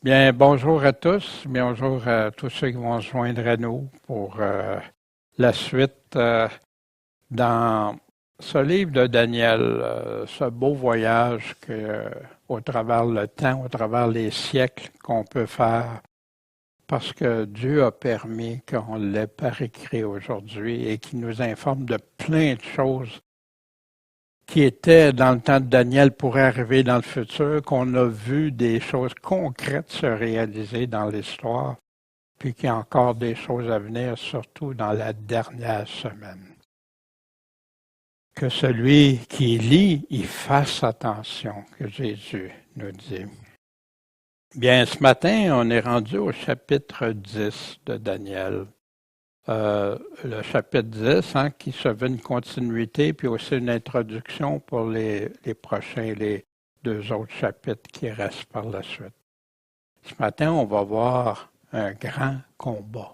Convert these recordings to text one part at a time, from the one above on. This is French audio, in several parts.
Bien, bonjour à tous, bonjour à tous ceux qui vont se joindre à nous pour la suite dans ce livre de Daniel, ce beau voyage au travers le temps, au travers les siècles qu'on peut faire, parce que Dieu a permis qu'on l'ait par écrit aujourd'hui et qui nous informe de plein de choses qui étaient dans le temps de Daniel pourraient arriver dans le futur, qu'on a vu des choses concrètes se réaliser dans l'histoire, puis qu'il y a encore des choses à venir, surtout dans la dernière semaine. Que celui qui lit, il fasse attention, que Jésus nous dit. Bien, ce matin, on est rendu au chapitre 10 de Daniel. Le chapitre 10, qui se veut une continuité, puis aussi une introduction pour les prochains, les deux autres chapitres qui restent par la suite. Ce matin, on va voir un grand combat.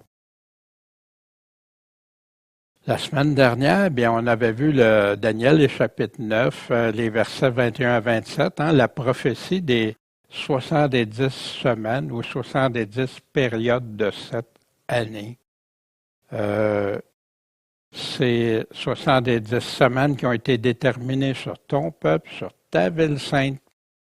La semaine dernière, bien, on avait vu Daniel, le chapitre 9, les versets 21 à 27, la prophétie des 70 semaines ou 70 périodes de cette année. C'est 70 semaines qui ont été déterminées sur ton peuple, sur ta ville sainte,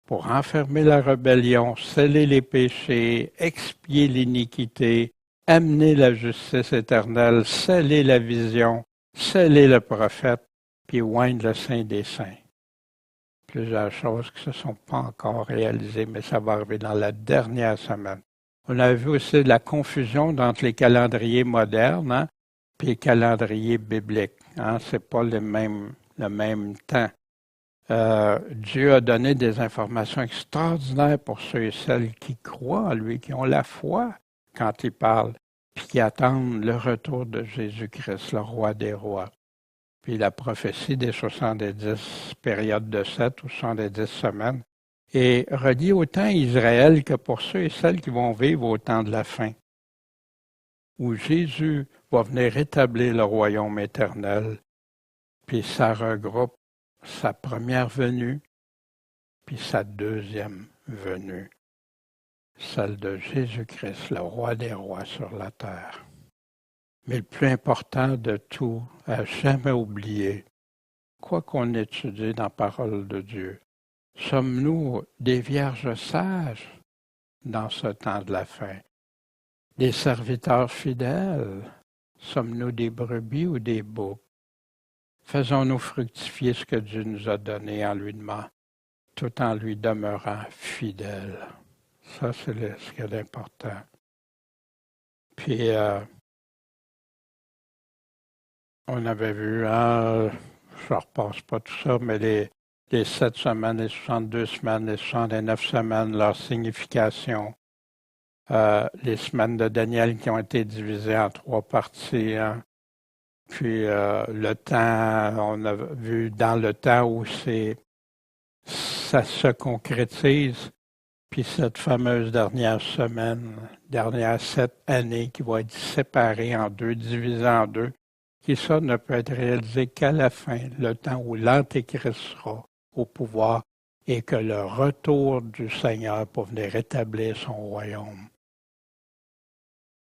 pour enfermer la rébellion, sceller les péchés, expier l'iniquité, amener la justice éternelle, sceller la vision, sceller le prophète, puis oindre le Saint des Saints. Plusieurs choses qui ne se sont pas encore réalisées, mais ça va arriver dans la dernière semaine. On a vu aussi la confusion entre les calendriers modernes et les calendriers bibliques. Ce n'est pas le même temps. Dieu a donné des informations extraordinaires pour ceux et celles qui croient en lui, qui ont la foi quand il parle, puis qui attendent le retour de Jésus-Christ, le roi des rois. Puis la prophétie des 70 périodes de 7 ou 70 semaines est reliée au temps Israël que pour ceux et celles qui vont vivre au temps de la fin, où Jésus va venir établir le royaume éternel, puis ça regroupe sa première venue, puis sa deuxième venue, celle de Jésus-Christ, le roi des rois sur la terre. Mais le plus important de tout, à jamais oublier, quoi qu'on étudie dans la parole de Dieu, sommes-nous des vierges sages dans ce temps de la fin? Des serviteurs fidèles? Sommes-nous des brebis ou des boucs? Faisons-nous fructifier ce que Dieu nous a donné en lui demandant, tout en lui demeurant fidèles. Ça, c'est ce qui est important. Puis, on avait vu, je ne repasse pas tout ça, mais les 7 semaines, les 62 semaines, les 69 semaines, leur signification. Les semaines de Daniel qui ont été divisées en 3 parties. Puis le temps, on a vu dans le temps où ça se concrétise, puis cette fameuse dernière semaine, dernière 7 années qui va être séparée en 2, divisée en 2, qui ça ne peut être réalisé qu'à la fin, le temps où l'Antéchrist sera au pouvoir et que le retour du Seigneur pour venir établir son royaume.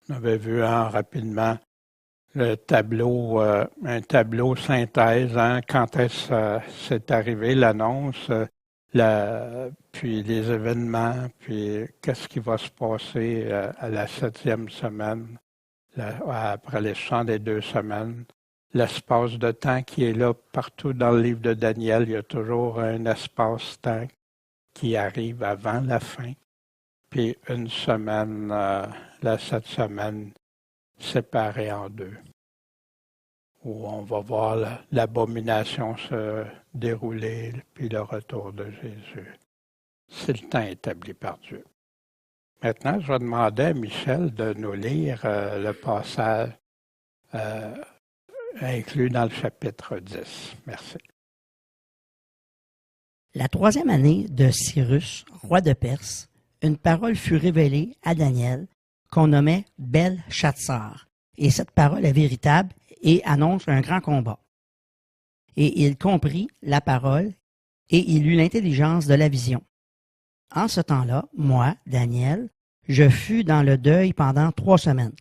On avait vu rapidement le tableau, un tableau synthèse, quand est-ce que c'est arrivé, l'annonce, puis les événements, puis qu'est-ce qui va se passer à la 7e semaine, après les 62 semaines. L'espace de temps qui est là partout dans le livre de Daniel, il y a toujours un espace-temps qui arrive avant la fin. Puis une semaine, cette semaine, séparée en 2, où on va voir l'abomination se dérouler, puis le retour de Jésus. C'est le temps établi par Dieu. Maintenant, je vais demander à Michel de nous lire le passage inclus dans le chapitre 10. Merci. La 3e année de Cyrus, roi de Perse, une parole fut révélée à Daniel, qu'on nommait Belshazzar. Et cette parole est véritable et annonce un grand combat. Et il comprit la parole, et il eut l'intelligence de la vision. En ce temps-là, moi, Daniel, je fus dans le deuil pendant 3 semaines.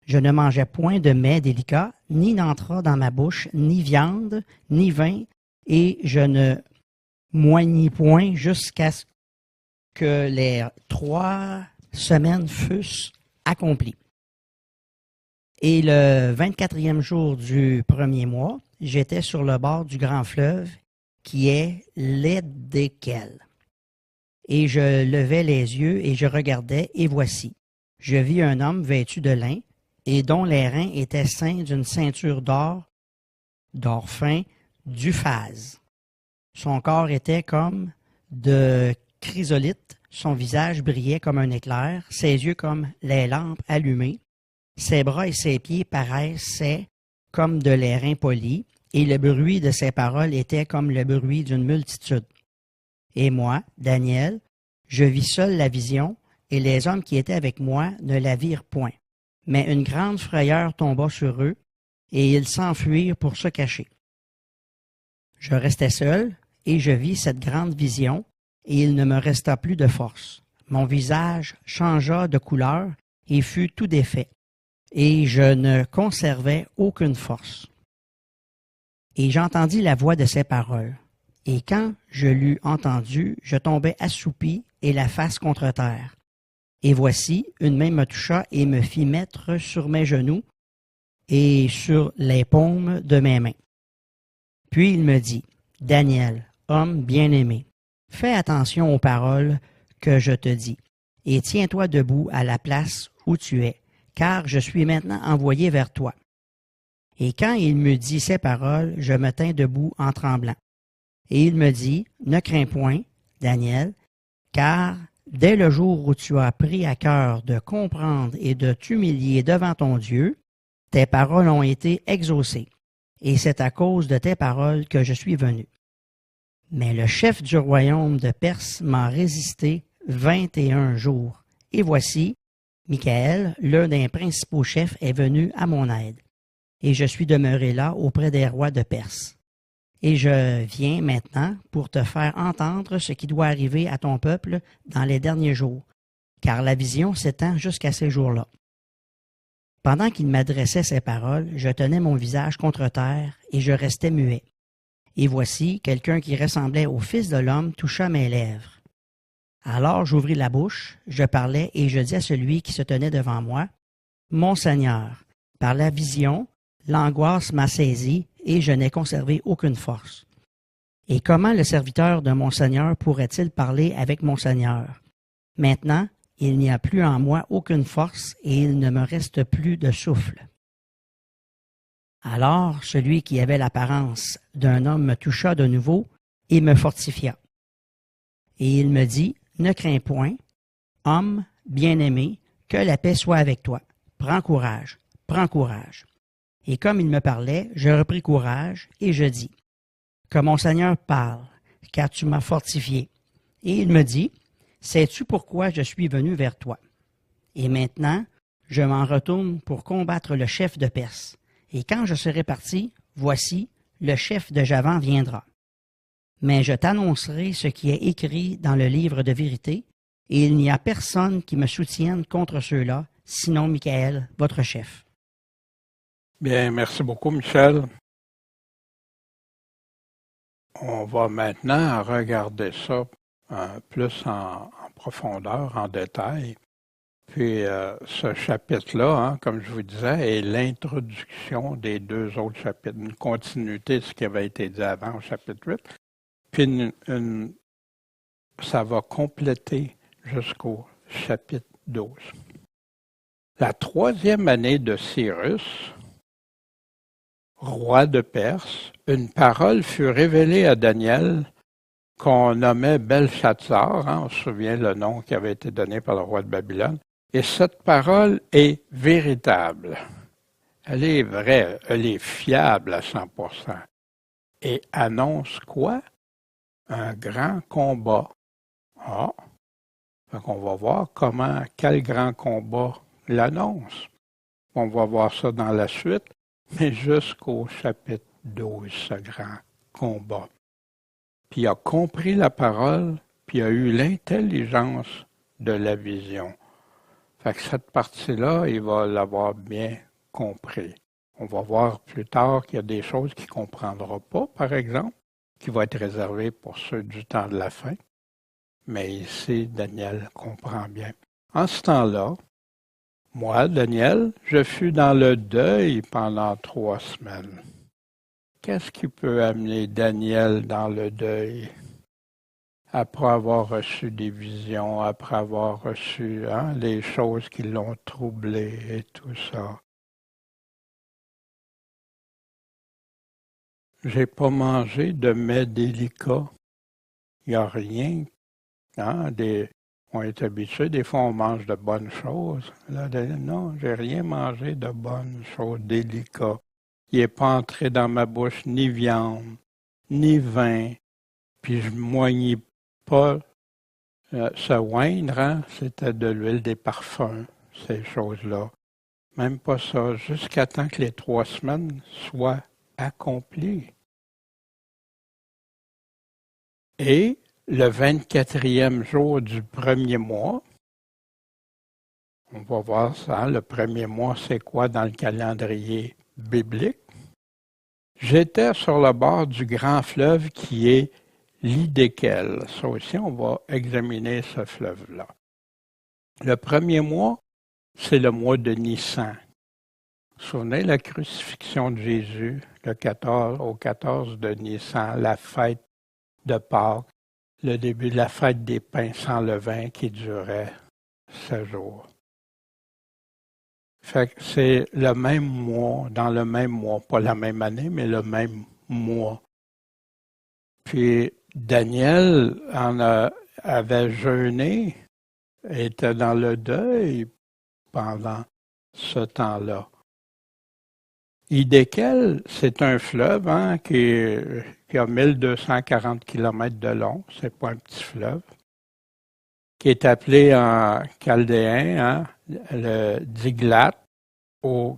Je ne mangeais point de mets délicats, ni n'entra dans ma bouche, ni viande, ni vin, et je ne moignis point jusqu'à ce que les 3 semaines fussent accomplies. Et le 24e jour du premier mois, j'étais sur le bord du grand fleuve qui est l'Édékel. Et je levai les yeux et je regardais, et voici, je vis un homme vêtu de lin, et dont les reins étaient ceints d'une ceinture d'or fin, d'uphase. Son corps était comme de chrysolite, son visage brillait comme un éclair, ses yeux comme les lampes allumées, ses bras et ses pieds paraissaient comme de l'airain poli, et le bruit de ses paroles était comme le bruit d'une multitude. Et moi, Daniel, je vis seul la vision, et les hommes qui étaient avec moi ne la virent point. Mais une grande frayeur tomba sur eux, et ils s'enfuirent pour se cacher. Je restai seul, et je vis cette grande vision, et il ne me resta plus de force. Mon visage changea de couleur, et fut tout défait, et je ne conservais aucune force. Et j'entendis la voix de ces paroles. Et quand je l'eus entendu, je tombai assoupi et la face contre terre. Et voici, une main me toucha et me fit mettre sur mes genoux et sur les paumes de mes mains. Puis il me dit, « Daniel, homme bien-aimé, fais attention aux paroles que je te dis, et tiens-toi debout à la place où tu es, car je suis maintenant envoyé vers toi. » Et quand il me dit ces paroles, je me tins debout en tremblant. Et il me dit, « Ne crains point, Daniel, car dès le jour où tu as pris à cœur de comprendre et de t'humilier devant ton Dieu, tes paroles ont été exaucées, et c'est à cause de tes paroles que je suis venu. Mais le chef du royaume de Perse m'a résisté 21 jours, et voici, Michaël, l'un des principaux chefs, est venu à mon aide, et je suis demeuré là auprès des rois de Perse. Et je viens maintenant pour te faire entendre ce qui doit arriver à ton peuple dans les derniers jours, car la vision s'étend jusqu'à ces jours-là. » Pendant qu'il m'adressait ces paroles, je tenais mon visage contre terre et je restais muet. Et voici, quelqu'un qui ressemblait au Fils de l'homme toucha mes lèvres. Alors j'ouvris la bouche, je parlais et je dis à celui qui se tenait devant moi, « Mon Seigneur, par la vision, l'angoisse m'a saisi et je n'ai conservé aucune force. Et comment le serviteur de mon Seigneur pourrait-il parler avec mon Seigneur? Maintenant, il n'y a plus en moi aucune force et il ne me reste plus de souffle. » Alors celui qui avait l'apparence d'un homme me toucha de nouveau et me fortifia. Et il me dit, « Ne crains point, homme bien-aimé, que la paix soit avec toi. Prends courage, prends courage. » Et comme il me parlait, je repris courage et je dis, « Que mon Seigneur parle, car tu m'as fortifié. » Et il me dit, « Sais-tu pourquoi je suis venu vers toi? Et maintenant, je m'en retourne pour combattre le chef de Perse. Et quand je serai parti, voici, le chef de Javan viendra. Mais je t'annoncerai ce qui est écrit dans le livre de vérité, et il n'y a personne qui me soutienne contre ceux-là, sinon Michaël, votre chef. » Bien, merci beaucoup, Michel. On va maintenant regarder ça plus en profondeur, en détail. Puis ce chapitre-là, comme je vous disais, est l'introduction des 2 autres chapitres, une continuité de ce qui avait été dit avant au chapitre 8. Puis ça va compléter jusqu'au chapitre 12. La 3e année de Cyrus, roi de Perse, une parole fut révélée à Daniel qu'on nommait Belshazzar, on se souvient le nom qui avait été donné par le roi de Babylone, et cette parole est véritable. Elle est vraie, elle est fiable à 100%. Et annonce quoi? Un grand combat. Donc on va voir quel grand combat l'annonce. On va voir ça dans la suite. Mais jusqu'au chapitre 12, ce grand combat. Puis il a compris la parole puis a eu l'intelligence de la vision. Fait que cette partie-là, il va l'avoir bien compris. On va voir plus tard qu'il y a des choses qu'il ne comprendra pas, par exemple, qui vont être réservées pour ceux du temps de la fin. Mais ici, Daniel comprend bien. En ce temps-là, moi, Daniel, je fus dans le deuil pendant 3 semaines. Qu'est-ce qui peut amener Daniel dans le deuil? Après avoir reçu des visions, après avoir reçu les choses qui l'ont troublé et tout ça. J'ai pas mangé de mets délicats. Il n'y a rien. On est habitué, des fois on mange de bonnes choses. Là, non, j'ai rien mangé de bonnes choses délicates. Il n'est pas entré dans ma bouche ni viande, ni vin. Puis je ne moignis pas ce oindre, c'était de l'huile des parfums, ces choses-là. Même pas ça, jusqu'à temps que les 3 semaines soient accomplies. Et le 24e jour du premier mois, on va voir ça, le premier mois, c'est quoi dans le calendrier biblique? J'étais sur le bord du grand fleuve qui est l'Hidékel. Ça aussi, on va examiner ce fleuve-là. Le premier mois, c'est le mois de Nissan. Vous vous souvenez, la crucifixion de Jésus, au 14 de Nissan, la fête de Pâques, le début de la fête des pains sans levain qui durait 7 jours. Fait que c'est le même mois, dans le même mois, pas la même année, mais le même mois. Puis Daniel avait jeûné, était dans le deuil pendant ce temps-là. Hidékel, c'est un fleuve qui a 1240 km de long, c'est pas un petit fleuve, qui est appelé en chaldéen le Diglat,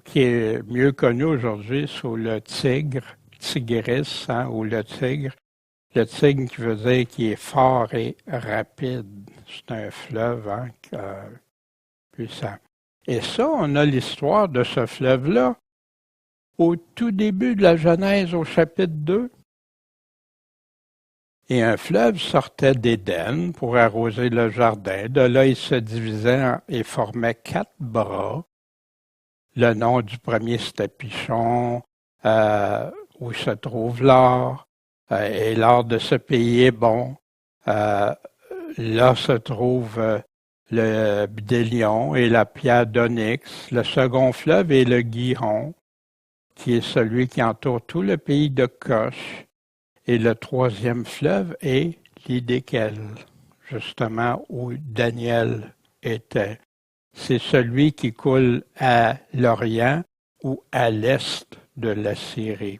qui est mieux connu aujourd'hui sous le Tigris, ou le Tigre. Le Tigre qui veut dire qui est fort et rapide. C'est un fleuve puissant. Et ça, on a l'histoire de ce fleuve-là au tout début de la Genèse au chapitre 2. Et un fleuve sortait d'Éden pour arroser le jardin. De là, il se divisait et formait 4 bras. Le nom du premier, c'était Pichon, où se trouve l'or. Et l'or de ce pays est bon. Là se trouve le bdélion et la pierre d'onyx. Le second fleuve est le Gihon, qui est celui qui entoure tout le pays de Cosh. Et le 3e fleuve est l'Hidékel, justement où Daniel était. C'est celui qui coule à l'Orient ou à l'est de la Syrie.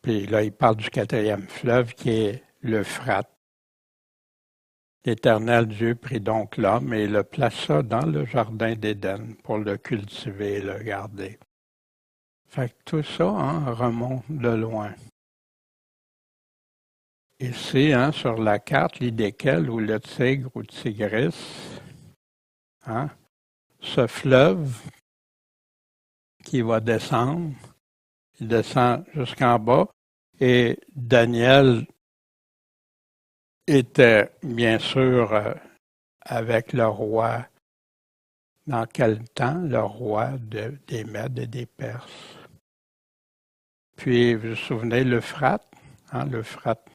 Puis là, il parle du 4e fleuve qui est l'Euphrate. L'Éternel Dieu prit donc l'homme et le plaça dans le jardin d'Éden pour le cultiver et le garder. Fait que tout ça remonte de loin. Ici, sur la carte, l'Hidékel ou le Tigre ou Tigris, ce fleuve qui va descendre, il descend jusqu'en bas, et Daniel était bien sûr avec le roi. Dans quel temps? Le roi des Mèdes et des Perses. Puis, vous vous souvenez, l'Euphrate, l'Euphrate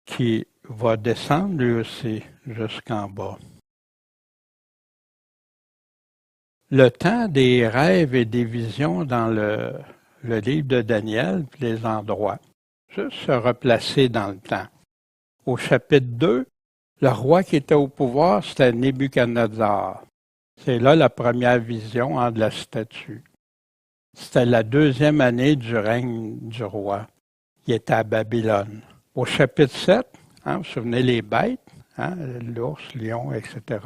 qui va descendre lui aussi jusqu'en bas. Le temps des rêves et des visions dans le livre de Daniel, puis les endroits, juste se replacer dans le temps. Au chapitre 2, le roi qui était au pouvoir, c'était Nebuchadnezzar. C'est là la première vision de la statue. C'était la 2e année du règne du roi. Il était à Babylone. Au chapitre 7, vous vous souvenez les bêtes, l'ours, lion, etc.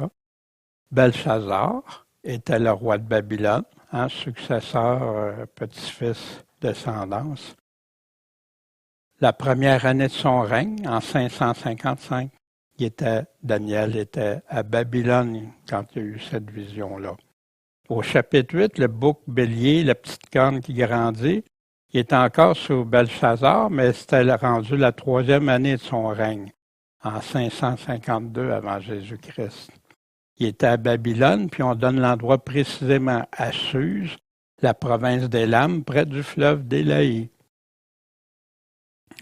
Belshazzar était le roi de Babylone, successeur, petit-fils, descendance. La première année de son règne, en 555, Daniel était à Babylone quand il y a eu cette vision-là. Au chapitre 8, le bouc bélier, la petite corne qui grandit, il était encore sous Belshazzar, mais c'était rendu la 3e année de son règne, en 552 avant Jésus-Christ. Il était à Babylone, puis on donne l'endroit précisément à Suse, la province d'Élam, près du fleuve d'Élaï,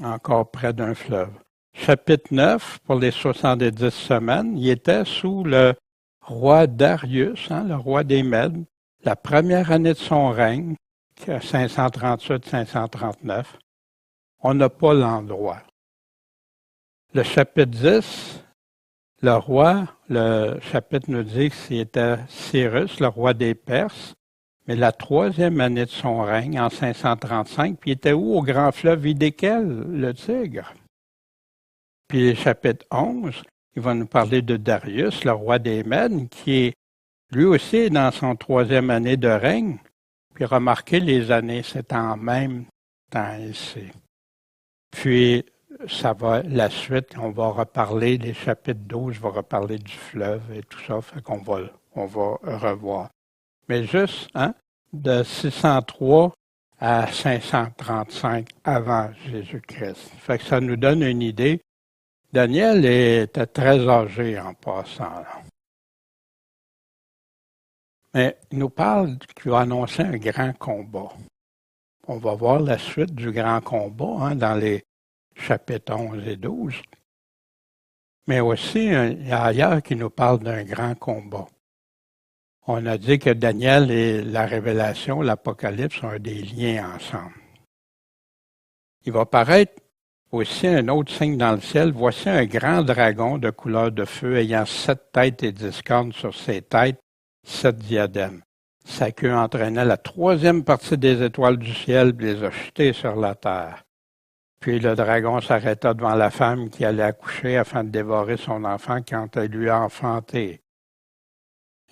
encore près d'un fleuve. Chapitre 9, pour les 70 semaines, il était sous le roi Darius, le roi des Mèdes, la première année de son règne, 538-539. On n'a pas l'endroit. Le chapitre 10, le roi, le chapitre nous dit que c'était Cyrus, le roi des Perses, mais la 3e année de son règne, en 535, puis il était où? Au grand fleuve Hidékel, le Tigre. Puis le chapitre 11, il va nous parler de Darius, le roi des Mèdes, qui est lui aussi dans son 3e année de règne. Puis remarquez les années, c'est en même temps ici. Puis ça va, la suite, on va reparler, les chapitres 12, va reparler du fleuve et tout ça, fait qu'on va revoir. Mais juste, de 603 à 535 avant Jésus-Christ. Fait que ça nous donne une idée. Daniel était très âgé en passant, là. Mais il nous parle qu'il va annoncer un grand combat. On va voir la suite du grand combat dans les chapitres 11 et 12. Mais aussi, il y a ailleurs qui nous parle d'un grand combat. On a dit que Daniel et la Révélation, l'Apocalypse, ont des liens ensemble. Il va paraître aussi un autre signe dans le ciel. Voici un grand dragon de couleur de feu ayant 7 têtes et 10 cornes sur ses têtes, 7 diadèmes. Sa queue entraînait la 3e partie des étoiles du ciel et les a jetées sur la terre. Puis le dragon s'arrêta devant la femme qui allait accoucher afin de dévorer son enfant quand elle lui a enfanté.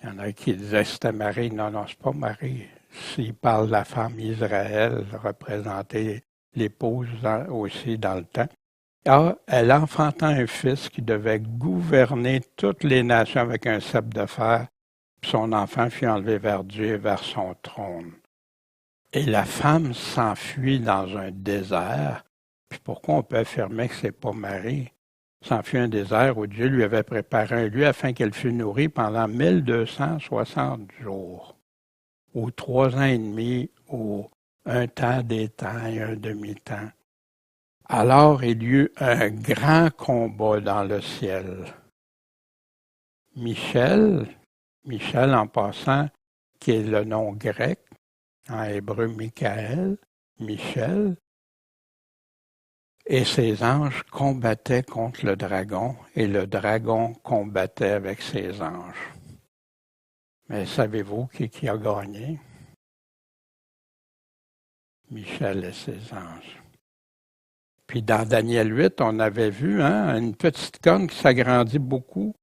Il y en a qui disaient que c'était Marie. Non, c'est pas Marie. S'il parle de la femme Israël, représentée l'épouse aussi dans le temps. Alors, elle enfanta un fils qui devait gouverner toutes les nations avec un sceptre de fer. Son enfant fut enlevé vers Dieu et vers son trône. Et la femme s'enfuit dans un désert. Puis pourquoi on peut affirmer que c'est pas Marie? S'enfuit un désert où Dieu lui avait préparé un lieu afin qu'elle fût nourrie pendant 1260 jours, ou 3 ans et demi, ou un temps, des temps et un demi-temps. Alors il y eut un grand combat dans le ciel. Michel en passant, qui est le nom grec, en hébreu Michaël, Michel, et ses anges combattaient contre le dragon, et le dragon combattait avec ses anges. Mais savez-vous qui a gagné? Michel et ses anges. Puis dans Daniel 8, on avait vu une petite corne qui s'agrandit beaucoup,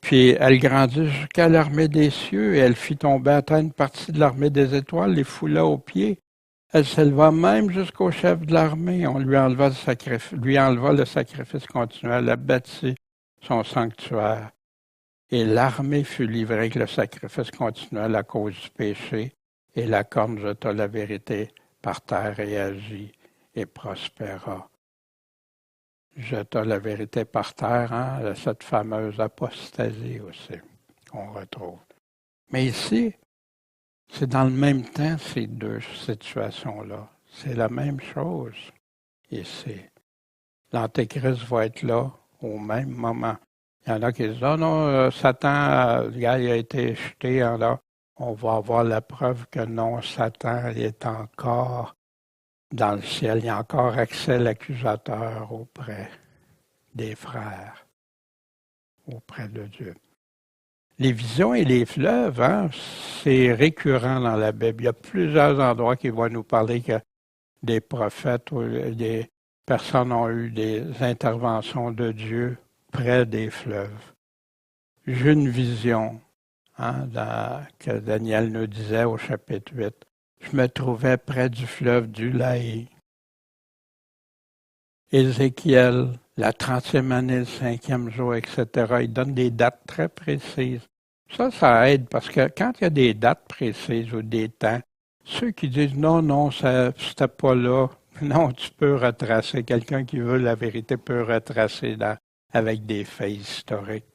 puis elle grandit jusqu'à l'armée des cieux, et elle fit tomber à terre une partie de l'armée des étoiles, les foula aux pieds. Elle s'éleva même jusqu'au chef de l'armée. On lui enleva le sacrifice continuel, abattit son sanctuaire. Et l'armée fut livrée avec le sacrifice continuel à cause du péché, et la corne jeta la vérité par terre et agit et prospéra. Jeta la vérité par terre, cette fameuse apostasie aussi qu'on retrouve. Mais ici, c'est dans le même temps, ces deux situations-là. C'est la même chose ici. L'Antéchrist va être là au même moment. Il y en a qui disent, non, Satan, il a été jeté. Alors, on va avoir la preuve que non, Satan est encore dans le ciel. Il y a encore accès à l'accusateur auprès des frères, auprès de Dieu. Les visions et les fleuves, c'est récurrent dans la Bible. Il y a plusieurs endroits qui vont nous parler que des prophètes ou des personnes ont eu des interventions de Dieu près des fleuves. J'ai une vision que Daniel nous disait au chapitre 8. Je me trouvais près du fleuve d'Ulaï. Ézéchiel, la 30e année, le 5e jour, etc. Il donne des dates très précises. Ça aide parce que quand il y a des dates précises ou des temps, ceux qui disent non, non, ça c'était pas là, non, tu peux retracer. Quelqu'un qui veut la vérité peut retracer avec des faits historiques.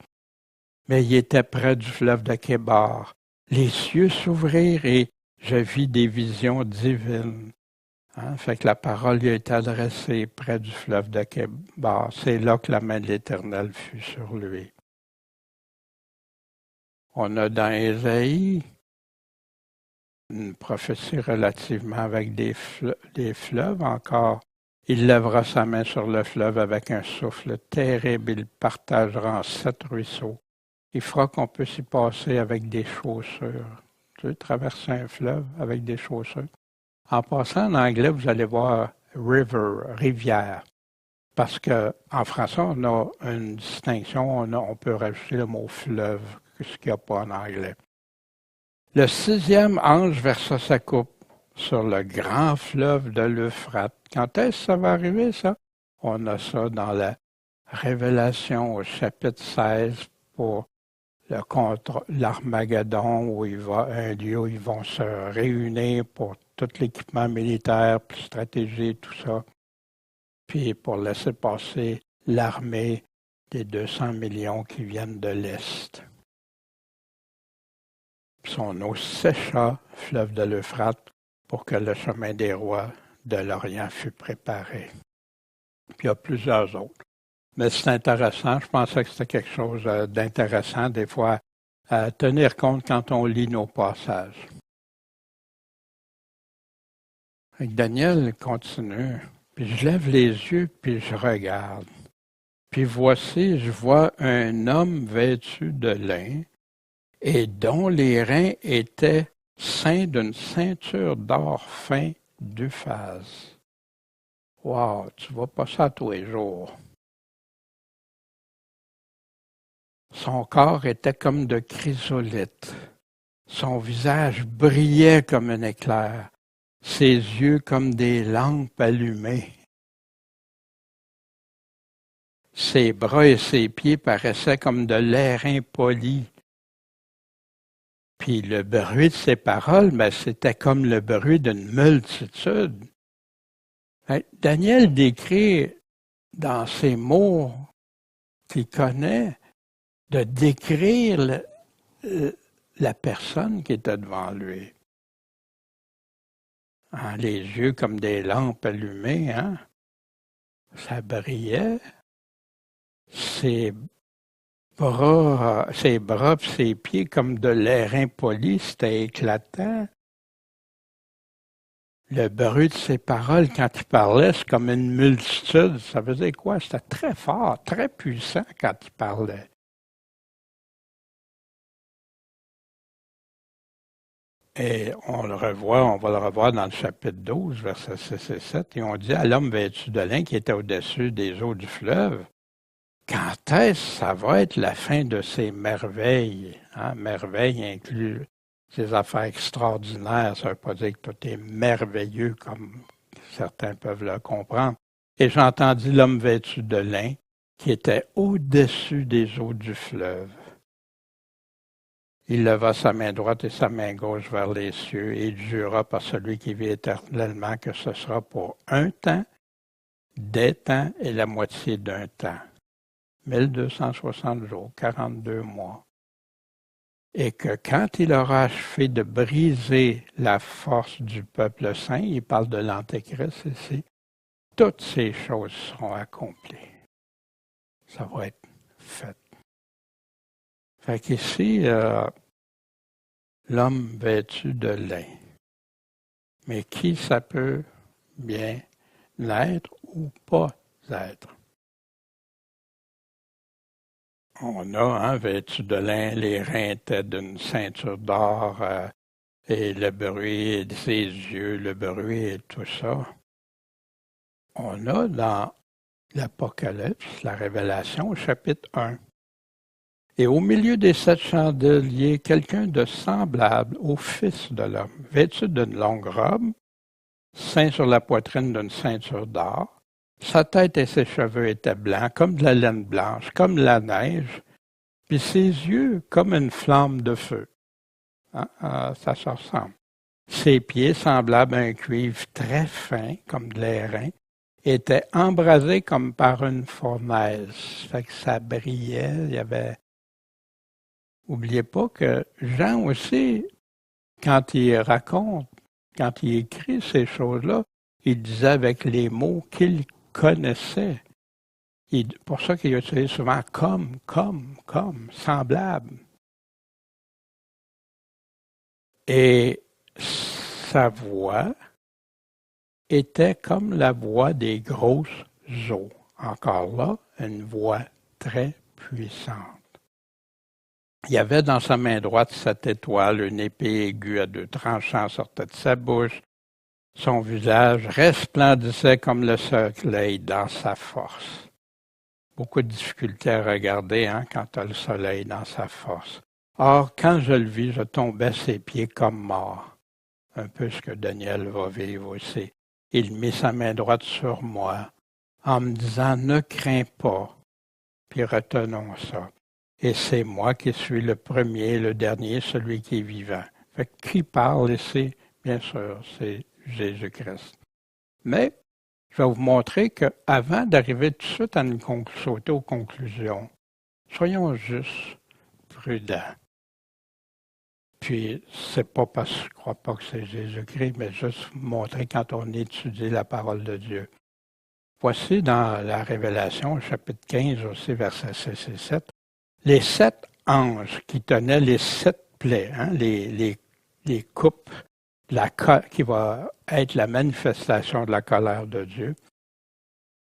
Mais il était près du fleuve de Kébar. Les cieux s'ouvrirent et je vis des visions divines. Hein? Fait que la parole lui est adressée près du fleuve de Kébar. C'est là que la main de l'Éternel fut sur lui. On a dans Ésaïe une prophétie relativement avec des fleuves encore. Il lèvera sa main sur le fleuve avec un souffle terrible. Il partagera en 7 ruisseaux. Il fera qu'on peut s'y passer avec des chaussures. Tu sais, traverser un fleuve avec des chaussures. En passant en anglais, vous allez voir river, rivière. Parce qu'en français, on a une distinction, on peut rajouter le mot fleuve, ce qu'il n'y a pas en anglais. Le 6e ange versa sa coupe sur le grand fleuve de l'Euphrate. Quand est-ce que ça va arriver, ça? On a ça dans la Révélation au chapitre 16 pour l'Armageddon, où un lieu où ils vont se réunir pour tout l'équipement militaire, puis stratégie, tout ça. Puis pour laisser passer l'armée des 200 millions qui viennent de l'Est. Son eau sécha, fleuve de l'Euphrate, pour que le chemin des rois de l'Orient fût préparé. Puis il y a plusieurs autres. Mais c'est intéressant, je pensais que c'était quelque chose d'intéressant, des fois, à tenir compte quand on lit nos passages. Et Daniel continue, puis je lève les yeux, puis je regarde. Puis voici, je vois un homme vêtu de lin, et dont les reins étaient ceints d'une ceinture d'or fin d'Uphaz. Wow, tu vois pas ça tous les jours. Son corps était comme de chrysolite. Son visage brillait comme un éclair. Ses yeux comme des lampes allumées. Ses bras et ses pieds paraissaient comme de l'airain poli. Puis le bruit de ses paroles, c'était comme le bruit d'une multitude. Daniel décrit dans ses mots qu'il connaît, de décrire la personne qui était devant lui. Hein, les yeux comme des lampes allumées, hein? Ça brillait. Ses bras et ses pieds comme de l'airain poli, c'était éclatant. Le bruit de ses paroles, quand il parlait, c'est comme une multitude. Ça faisait quoi? C'était très fort, très puissant quand il parlait. Et on va le revoir dans le chapitre 12, versets 6 et 7, et on dit à l'homme vêtu de lin qui était au-dessus des eaux du fleuve, quand est-ce que ça va être la fin de ces merveilles? Hein? Merveilles inclut ces affaires extraordinaires, ça ne veut pas dire que tout est merveilleux comme certains peuvent le comprendre. Et j'entendis l'homme vêtu de lin qui était au-dessus des eaux du fleuve. Il leva sa main droite et sa main gauche vers les cieux et il jura par celui qui vit éternellement que ce sera pour un temps, des temps et la moitié d'un temps. 1260 jours, 42 mois. Et que quand il aura achevé de briser la force du peuple saint, il parle de l'Antéchrist ici, toutes ces choses seront accomplies. Ça va être fait. Fait qu'ici, l'homme vêtu de lin. Mais qui ça peut bien l'être ou pas être? On a, vêtu de lin, les reins étaient d'une ceinture d'or, et le bruit de ses yeux, le bruit et tout ça. On a dans l'Apocalypse, la Révélation, au chapitre 1. Et au milieu des 7 chandeliers, quelqu'un de semblable au Fils de l'homme, vêtu d'une longue robe, ceint sur la poitrine d'une ceinture d'or, Sa tête et ses cheveux étaient blancs, comme de la laine blanche, comme la neige, puis ses yeux comme une flamme de feu. Ça se ressemble. Ses pieds, semblables à un cuivre très fin, comme de l'airain, étaient embrasés comme par une fournaise. Fait que ça brillait, il y avait... N'oubliez pas que Jean aussi, quand il raconte, quand il écrit ces choses-là, il disait avec les mots qu'il connaissait. Pour ça qu'il utilise souvent comme, semblable. Et sa voix était comme la voix des grosses eaux. Encore là, une voix très puissante. Il y avait dans sa main droite 7 étoiles, une épée aiguë à 2 tranchants sortait de sa bouche. Son visage resplendissait comme le soleil dans sa force. Beaucoup de difficultés à regarder quand tu as le soleil dans sa force. Or, quand je le vis, je tombais à ses pieds comme mort. Un peu ce que Daniel va vivre aussi. Il mit sa main droite sur moi en me disant « Ne crains pas », puis retenons ça. Et c'est moi qui suis le premier, le dernier, celui qui est vivant. Fait que qui parle ici? Bien sûr, c'est Jésus-Christ. Mais je vais vous montrer qu'avant d'arriver tout de suite à sauter aux conclusions, soyons juste prudents. Puis, c'est pas parce que je ne crois pas que c'est Jésus-Christ, mais juste vous montrer quand on étudie la parole de Dieu. Voici dans la Révélation, chapitre 15, aussi, versets 6 et 7, les 7 anges qui tenaient les 7 plaies, les coupes, qui va être la manifestation de la colère de Dieu,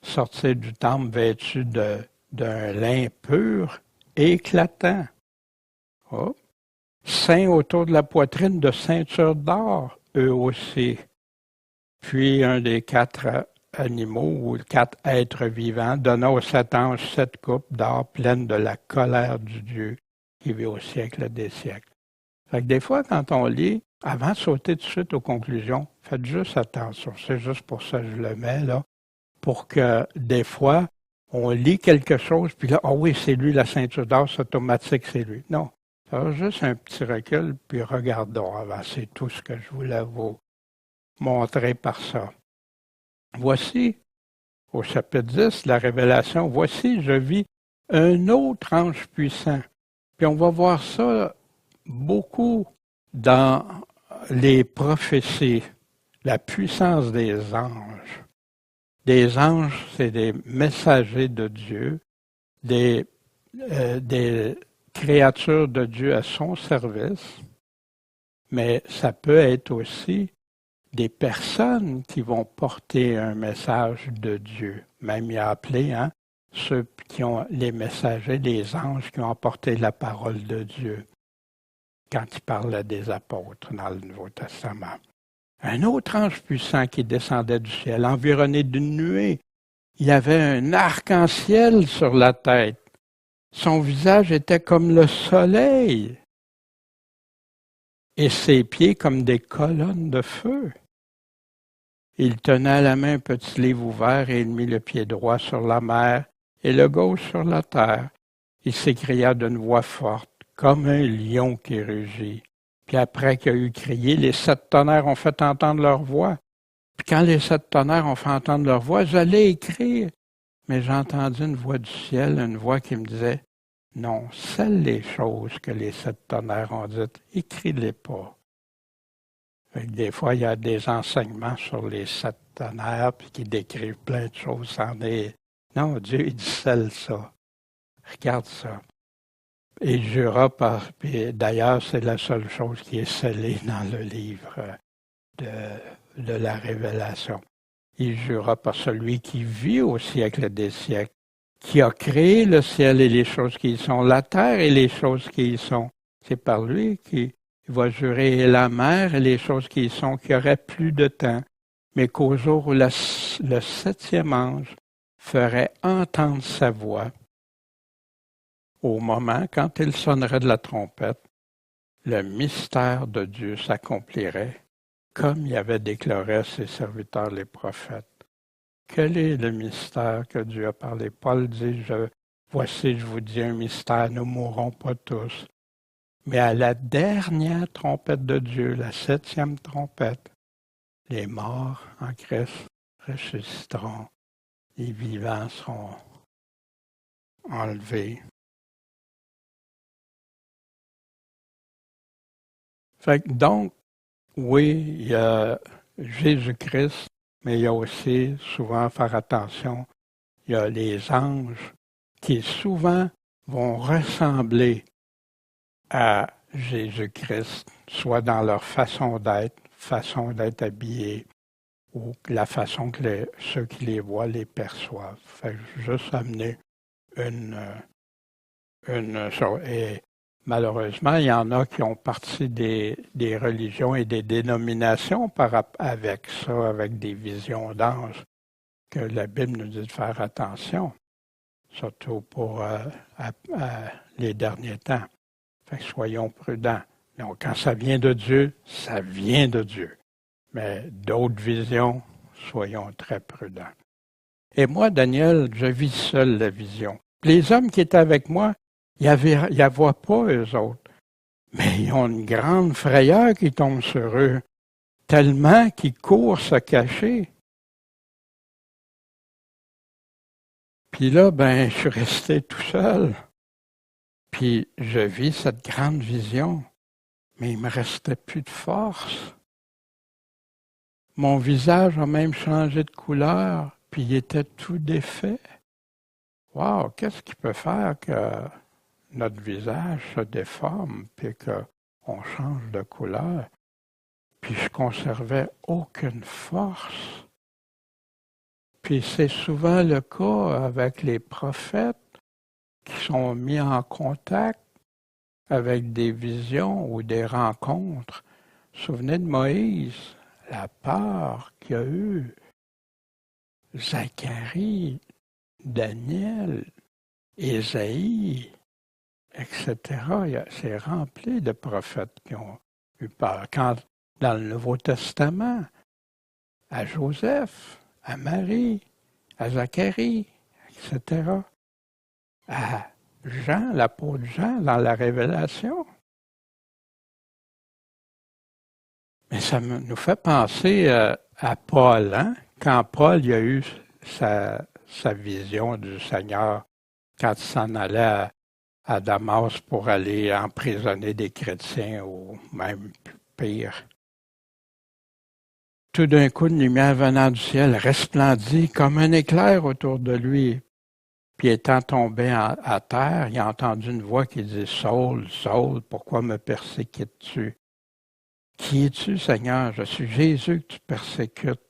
sortir du temple vêtus d'un lin pur et éclatant. Oh. Saints autour de la poitrine de ceintures d'or, eux aussi. Puis un des 4 animaux ou 4 êtres vivants donna aux 7 anges 7 coupes d'or pleines de la colère du Dieu qui vit au siècle des siècles. Fait que des fois, quand on lit, avant de sauter tout de suite aux conclusions, faites juste attention. C'est juste pour ça que je le mets là, pour que des fois, on lit quelque chose, puis là, oui, c'est lui, la ceinture d'or, c'est automatique, c'est lui. Non. Alors, juste un petit recul, puis regardons avant. C'est tout ce que je voulais vous montrer par ça. Voici, au chapitre 10, la Révélation, voici, je vis un autre ange puissant. Puis on va voir ça beaucoup dans les prophéties, la puissance des anges. Des anges, c'est des messagers de Dieu, des créatures de Dieu à son service, mais ça peut être aussi des personnes qui vont porter un message de Dieu. Même il a appelé ceux qui ont les messagers, les anges qui ont apporté la parole de Dieu, quand il parle des apôtres dans le Nouveau Testament. Un autre ange puissant qui descendait du ciel, environné d'une nuée. Il avait un arc-en-ciel sur la tête. Son visage était comme le soleil et ses pieds comme des colonnes de feu. Il tenait à la main un petit livre ouvert et il mit le pied droit sur la mer et le gauche sur la terre. Il s'écria d'une voix forte, comme un lion qui rugit. Puis après qu'il a eu crié, les 7 tonnerres ont fait entendre leur voix. Puis quand les 7 tonnerres ont fait entendre leur voix, j'allais écrire. Mais j'ai entendu une voix du ciel, une voix qui me disait, « Non, celles les choses que les 7 tonnerres ont dites, écris-les pas. » Des fois, il y a des enseignements sur les 7 tonnerres, puis qui décrivent plein de choses sans des... Non, Dieu, il dit, scelle ça. Regarde ça. Et il jura par... Puis d'ailleurs, c'est la seule chose qui est scellée dans le livre de la Révélation. Il jura par celui qui vit au siècle des siècles, qui a créé le ciel et les choses qui y sont, la terre et les choses qui y sont. C'est par lui qu'il va jurer et la mer et les choses qui y sont, qu'il n'y aurait plus de temps, mais qu'au jour où le 7e ange ferait entendre sa voix, au moment quand il sonnerait de la trompette, le mystère de Dieu s'accomplirait, comme il avait déclaré à ses serviteurs les prophètes. quel est le mystère que Dieu a parlé? Paul dit, voici, je vous dis un mystère, nous ne mourrons pas tous. Mais à la dernière trompette de Dieu, la 7e trompette, les morts en Christ ressusciteront, les vivants seront enlevés. Donc, oui, il y a Jésus-Christ, mais il y a aussi, souvent, faire attention, il y a les anges qui souvent vont ressembler à Jésus-Christ, soit dans leur façon d'être habillés, ou la façon que ceux qui les voient les perçoivent. Fait que juste amener une chose. Et malheureusement, il y en a qui ont parti des religions et des dénominations avec ça, avec des visions d'anges, que la Bible nous dit de faire attention, surtout pour les derniers temps. Fait que soyons prudents. Donc, quand ça vient de Dieu, ça vient de Dieu. Mais d'autres visions, soyons très prudents. Et moi, Daniel, je vis seul la vision. Les hommes qui étaient avec moi, ils ne voient pas eux autres. Mais ils ont une grande frayeur qui tombe sur eux, tellement qu'ils courent se cacher. Puis là, je suis resté tout seul. Puis je vis cette grande vision, mais il me restait plus de force. Mon visage a même changé de couleur, puis il était tout défait. Wow, qu'est-ce qui peut faire que notre visage se déforme, puis qu'on change de couleur? Puis je conservais aucune force. Puis c'est souvent le cas avec les prophètes qui sont mis en contact avec des visions ou des rencontres. Souvenez de Moïse, la peur qu'il y a eu. Zacharie, Daniel, Ésaïe, etc. C'est rempli de prophètes qui ont eu peur. Quand, dans le Nouveau Testament, à Joseph, à Marie, à Zacharie, etc. À Jean, l'apôtre Jean, dans la Révélation. Mais ça nous fait penser à Paul, hein? Quand Paul il a eu sa vision du Seigneur, quand il s'en allait à Damas pour aller emprisonner des chrétiens ou même pire. Tout d'un coup, une lumière venant du ciel resplendit comme un éclair autour de lui. Puis étant tombé à terre, il a entendu une voix qui dit « Saul, Saul, pourquoi me persécutes-tu? Qui es-tu, Seigneur? Je suis Jésus que tu persécutes. »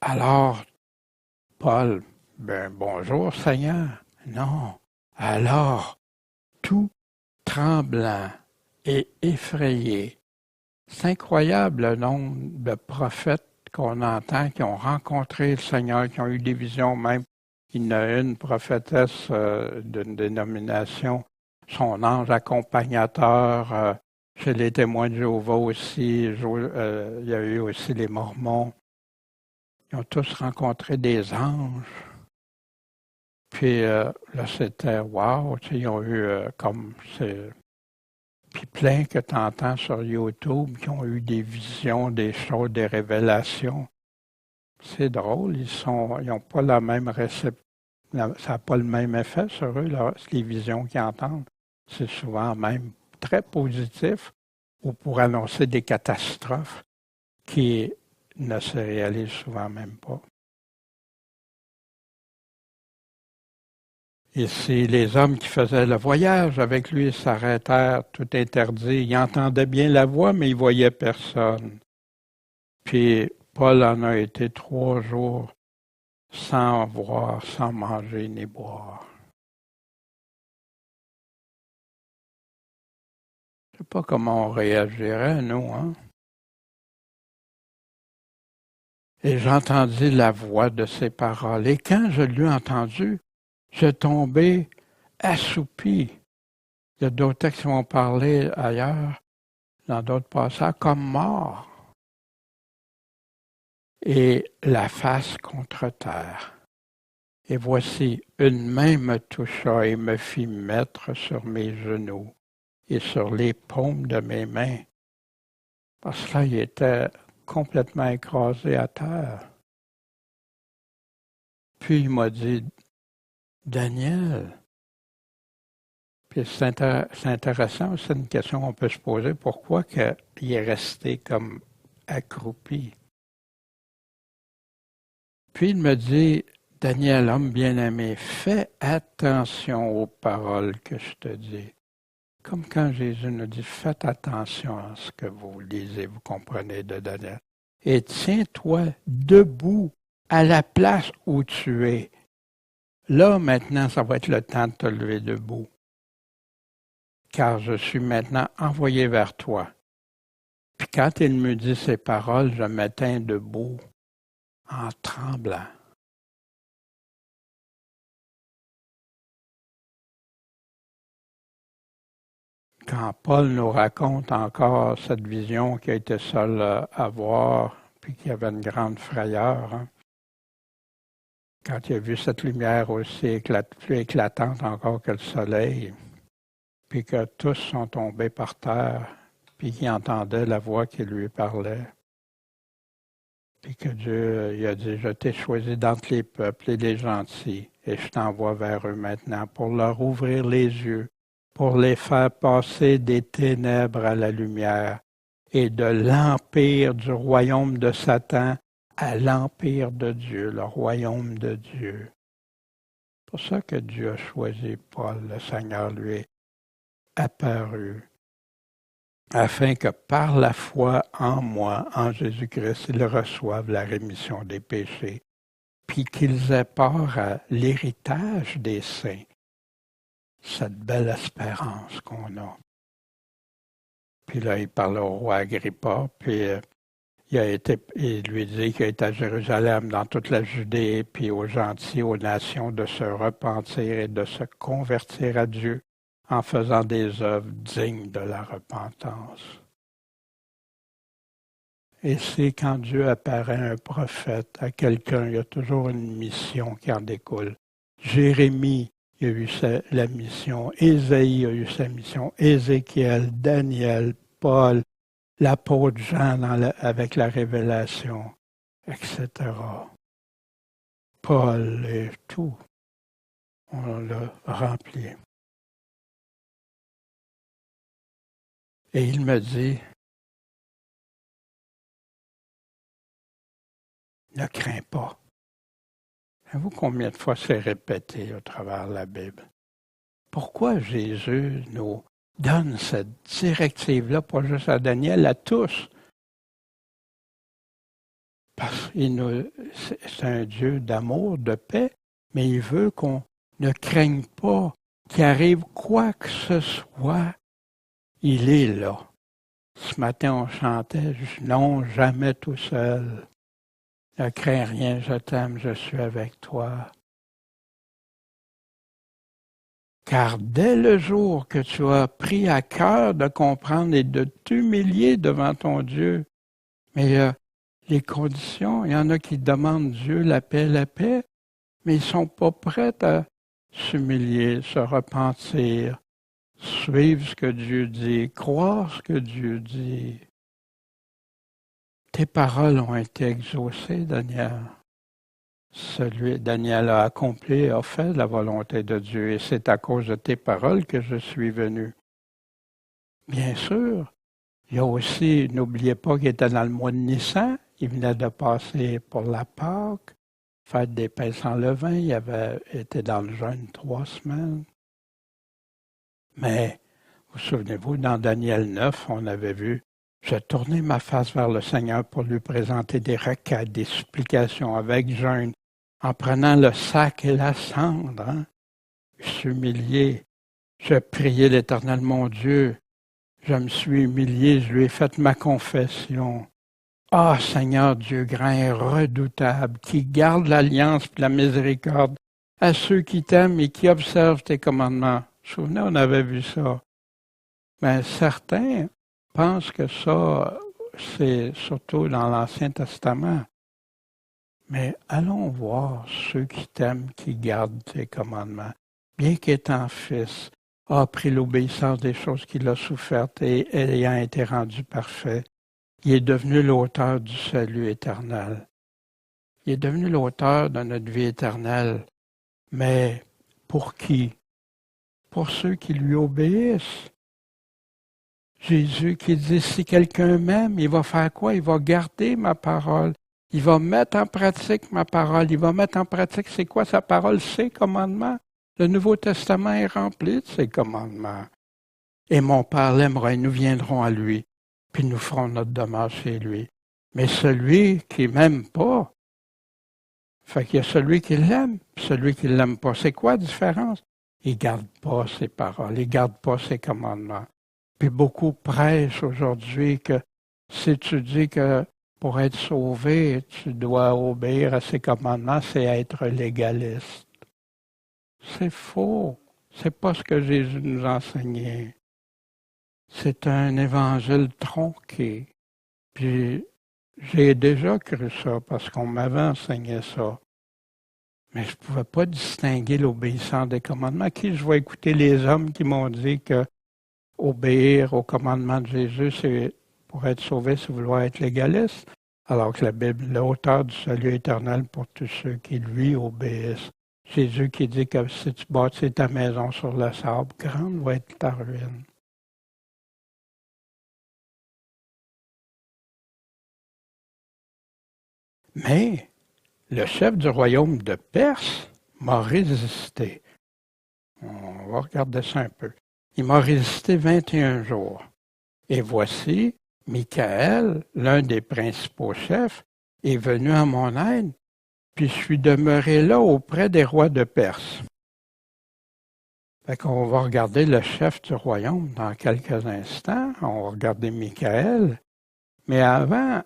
Alors, Paul, bonjour, Seigneur. Non. Alors, tout tremblant et effrayé. C'est incroyable le nombre de prophètes qu'on entend qui ont rencontré le Seigneur, qui ont eu des visions même. Il y en a une prophétesse d'une dénomination, son ange accompagnateur, chez les témoins de Jéhovah aussi, il y a eu aussi les Mormons. Ils ont tous rencontré des anges. Puis là, c'était wow, tu sais, ils ont eu puis plein que tu entends sur YouTube qui ont eu des visions, des choses, des révélations. C'est drôle, ils n'ont pas la même réception. Ça n'a pas le même effet sur eux, les visions qu'ils entendent. C'est souvent même très positif ou pour annoncer des catastrophes qui ne se réalisent souvent même pas. Et si les hommes qui faisaient le voyage avec lui s'arrêtèrent, tout interdit, ils entendaient bien la voix, mais ils ne voyaient personne. Puis Paul en a été 3 jours sans voir, sans manger ni boire. Je ne sais pas comment on réagirait, nous, hein? Et j'entendis la voix de ces paroles. Et quand je l'eus entendu, je tombais assoupi. Il y a d'autres textes qui vont parler ailleurs, dans d'autres passages, comme mort. et la face contre terre. Et voici, une main me toucha et me fit mettre sur mes genoux et sur les paumes de mes mains. Parce que là, il était complètement écrasé à terre. Puis il m'a dit, Daniel, puis c'est intéressant, c'est une question qu'on peut se poser, pourquoi il est resté comme accroupi? Puis il me dit, Daniel, homme bien-aimé, fais attention aux paroles que je te dis. Comme quand Jésus nous dit, faites attention à ce que vous lisez, vous comprenez de Daniel. Et tiens-toi debout à la place où tu es. Là, maintenant, ça va être le temps de te lever debout. Car je suis maintenant envoyé vers toi. Puis quand il me dit ces paroles, je m'éteins debout en tremblant. Quand Paul nous raconte encore cette vision qu'il a été seul à voir, puis qu'il y avait une grande frayeur, hein, quand il a vu cette lumière aussi plus éclatante encore que le soleil, puis que tous sont tombés par terre, puis qu'il entendait la voix qui lui parlait, puis que Dieu il a dit, je t'ai choisi d'entre les peuples et les gentils, et je t'envoie vers eux maintenant pour leur ouvrir les yeux, pour les faire passer des ténèbres à la lumière et de l'empire du royaume de Satan à l'empire de Dieu, le royaume de Dieu. C'est pour ça que Dieu a choisi Paul, le Seigneur lui est apparu, afin que par la foi en moi, en Jésus-Christ, ils reçoivent la rémission des péchés, puis qu'ils aient part à l'héritage des saints. Cette belle espérance qu'on a. Puis là, il parle au roi Agrippa, puis il lui dit qu'il est à Jérusalem, dans toute la Judée, puis aux gentils, aux nations, de se repentir et de se convertir à Dieu en faisant des œuvres dignes de la repentance. Et c'est quand Dieu apparaît à un prophète, à quelqu'un, il y a toujours une mission qui en découle. Jérémie, il a eu la mission, Ésaïe a eu sa mission, Ézéchiel, Daniel, Paul, l'apôtre Jean avec la révélation, etc. Paul et tout, on l'a rempli. Et il me dit, ne crains pas. Savez-vous combien de fois c'est répété au travers de la Bible? Pourquoi Jésus nous donne cette directive-là, pas juste à Daniel, à tous? Parce que c'est un Dieu d'amour, de paix, mais il veut qu'on ne craigne pas qu'il arrive quoi que ce soit. Il est là. Ce matin, on chantait « Non, jamais tout seul. Ne crains rien, je t'aime, je suis avec toi. » Car dès le jour que tu as pris à cœur de comprendre et de t'humilier devant ton Dieu, mais les conditions, il y en a qui demandent Dieu la paix, mais ils ne sont pas prêts à s'humilier, se repentir, suivre ce que Dieu dit, croire ce que Dieu dit. Tes paroles ont été exaucées, Daniel. Daniel a accompli, a fait la volonté de Dieu, et c'est à cause de tes paroles que je suis venu. Bien sûr, il y a aussi, n'oubliez pas qu'il était dans le mois de Nissan, il venait de passer pour la Pâque, fête des pains sans levain, il avait été dans le jeûne 3 semaines. Mais, vous souvenez-vous, dans Daniel 9, on avait vu, j'ai tourné ma face vers le Seigneur pour lui présenter des requêtes, des supplications avec jeûne, en prenant le sac et la cendre, hein? Je suis humilié. J'ai prié l'Éternel mon Dieu. Je me suis humilié, je lui ai fait ma confession. Ah, Seigneur Dieu grand et redoutable, qui garde l'alliance et la miséricorde à ceux qui t'aiment et qui observent tes commandements. Vous vous souvenez, on avait vu ça. Mais certains pensent que ça, c'est surtout dans l'Ancien Testament. Mais allons voir ceux qui t'aiment, qui gardent tes commandements. Bien qu'étant fils, a appris l'obéissance des choses qu'il a souffertes et ayant été rendu parfait, il est devenu l'auteur du salut éternel. Il est devenu l'auteur de notre vie éternelle. Mais pour qui? Pour ceux qui lui obéissent. Jésus qui dit, si quelqu'un m'aime, il va faire quoi? Il va garder ma parole. Il va mettre en pratique ma parole. Il va mettre en pratique, c'est quoi sa parole? Ses commandements. Le Nouveau Testament est rempli de ses commandements. Et mon Père l'aimera et nous viendrons à lui, puis nous ferons notre demeure chez lui. Mais celui qui m'aime pas, fait qu'il y a celui qui l'aime, puis celui qui l'aime pas. C'est quoi la différence? Il garde pas ses paroles, il garde pas ses commandements. Puis beaucoup prêchent aujourd'hui que si tu dis que pour être sauvé, tu dois obéir à ses commandements, c'est être légaliste. C'est faux. C'est pas ce que Jésus nous enseignait. C'est un évangile tronqué. Puis j'ai déjà cru ça parce qu'on m'avait enseigné ça. Mais je ne pouvais pas distinguer l'obéissance des commandements. Qui je vais écouter les hommes qui m'ont dit que obéir aux commandements de Jésus, c'est pour être sauvé, c'est vouloir être légaliste, alors que la Bible, l'auteur du salut éternel pour tous ceux qui lui obéissent. Jésus qui dit que si tu bâtis ta maison sur le sable, grande va être ta ruine. Mais le chef du royaume de Perse m'a résisté. On va regarder ça un peu. Il m'a résisté 21 jours. Et voici, Michaël, l'un des principaux chefs, est venu à mon aide, puis je suis demeuré là auprès des rois de Perse. Fait qu'on va regarder le chef du royaume dans quelques instants. On va regarder Michaël. Mais avant,